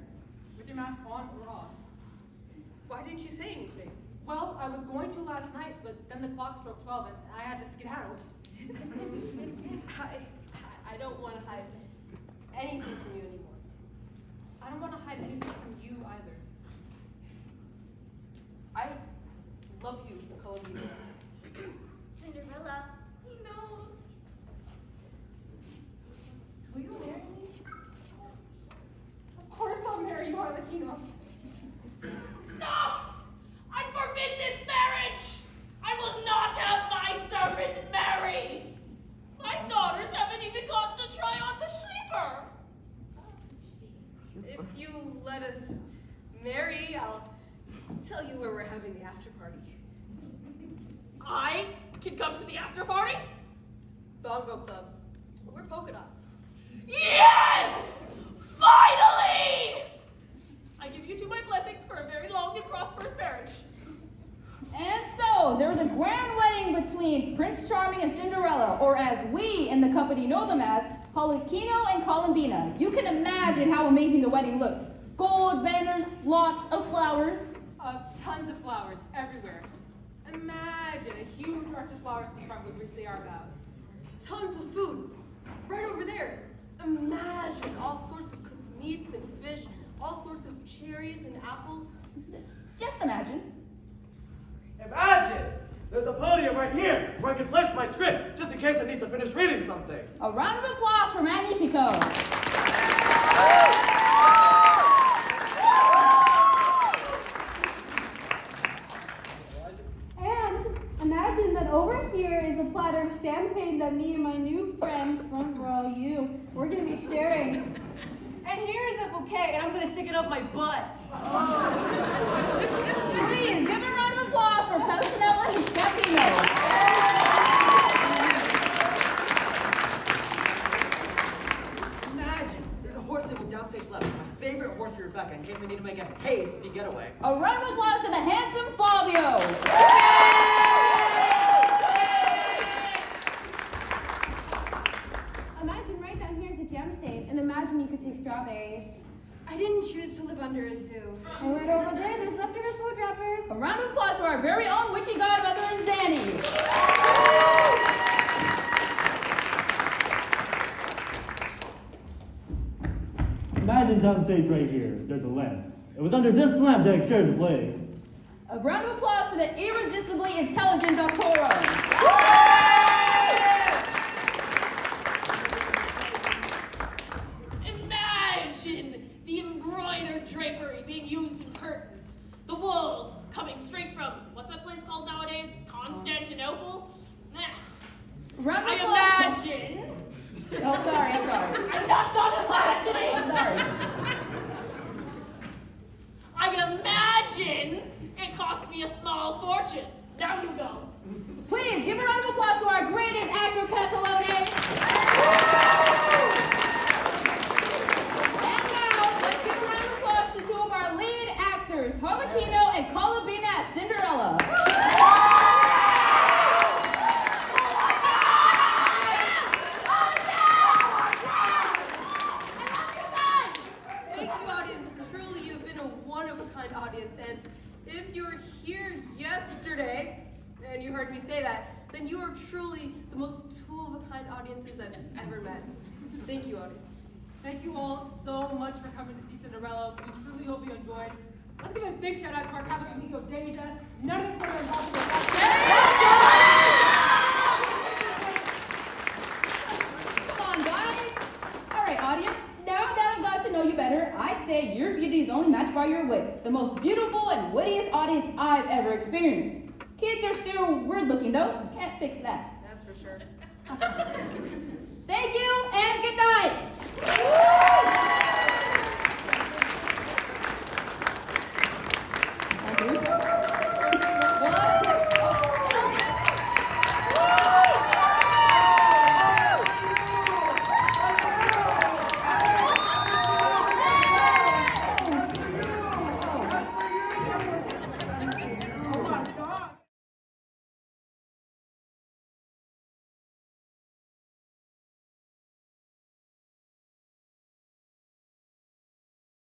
with your mask on or off. Why didn't you say anything? Well, I was going to last night, but then the clock struck 12 and I had to skedaddle. I don't want to hide anything from you anymore. I don't want to hide anything from you either. I love you, Commedia. Cinderella, he knows. Will you marry me? Of course I'll marry you, Harlequino. Stop! I forbid this marriage! I will not have my servant marry! My daughters haven't even gotten to try on the sleeper! If you let us marry, I'll tell you where we're having the after party. I can come to the after party? Bongo Club. We're polka dots. Yes! Finally! I give you two my blessings for a very long and prosperous marriage. And so, there was a grand wedding between Prince Charming and Cinderella, or as we in the company know them as, Harlequino and Columbina. You can imagine how amazing the wedding looked. Gold banners, lots of flowers. Tons of flowers everywhere. Imagine a huge arch of flowers in front with which they are vows. Tons of food. Right over there. Imagine all sorts of cooked meats and fish, all sorts of cherries and apples. Just imagine. Imagine! There's a podium right here where I can place my script, just in case I need to finish reading something. A round of applause for Magnifico. And imagine that over here is a platter of champagne that me and my new friend, front row you, we're gonna be sharing. And here's a bouquet, and I'm gonna stick it up my butt. Please give a round of applause for Tavatino and Tavatino. Imagine, there's a horse stable downstage left. My favorite horse, Rebecca, in case I need to make a hasty getaway. A round of applause to the handsome Fabio. Imagine right down here is a gem stain, and imagine you could taste strawberries. I didn't choose to live under a zoo. And right over there, there's leftover food wrappers. A round of applause for our very own witchy godmother and Zanny. Imagine downstage right here. There's a lamp. It was under this lamp that I shared to play. A round of applause to the irresistibly intelligent Doctora. Imagine the embroidered drapery being used in curtains. The wool coming straight from, what's that place called nowadays? Constantinople? Round of I applause. imagine. Oh, sorry, I'm sorry. I'm not done imagining. I'm sorry. I imagine it cost me a small fortune. Now you go. Please give a round of applause to our greatest actor, Pantalone. And now, let's give a round of applause to two of our lead actors, Harlequino and Columbina as Cinderella. Thank you, audience. Truly, you've been a one-of-a-kind audience. And if you were here yesterday, and you heard me say that, then you are truly the most two-of-a-kind audiences I've ever met. Thank you, audience. Thank you all so much for coming to see Cinderella. We truly hope you enjoyed. Let's give a big shout out to our Catholic amigo Deja. None of this would have been possible without Come on, guys. All right, audience. Now that I've got to know you better, I'd say your beauty is only matched by your wits. The most beautiful and wittiest audience I've ever experienced. Kids are still weird looking though. Can't fix that. That's for sure. Thank you and good night.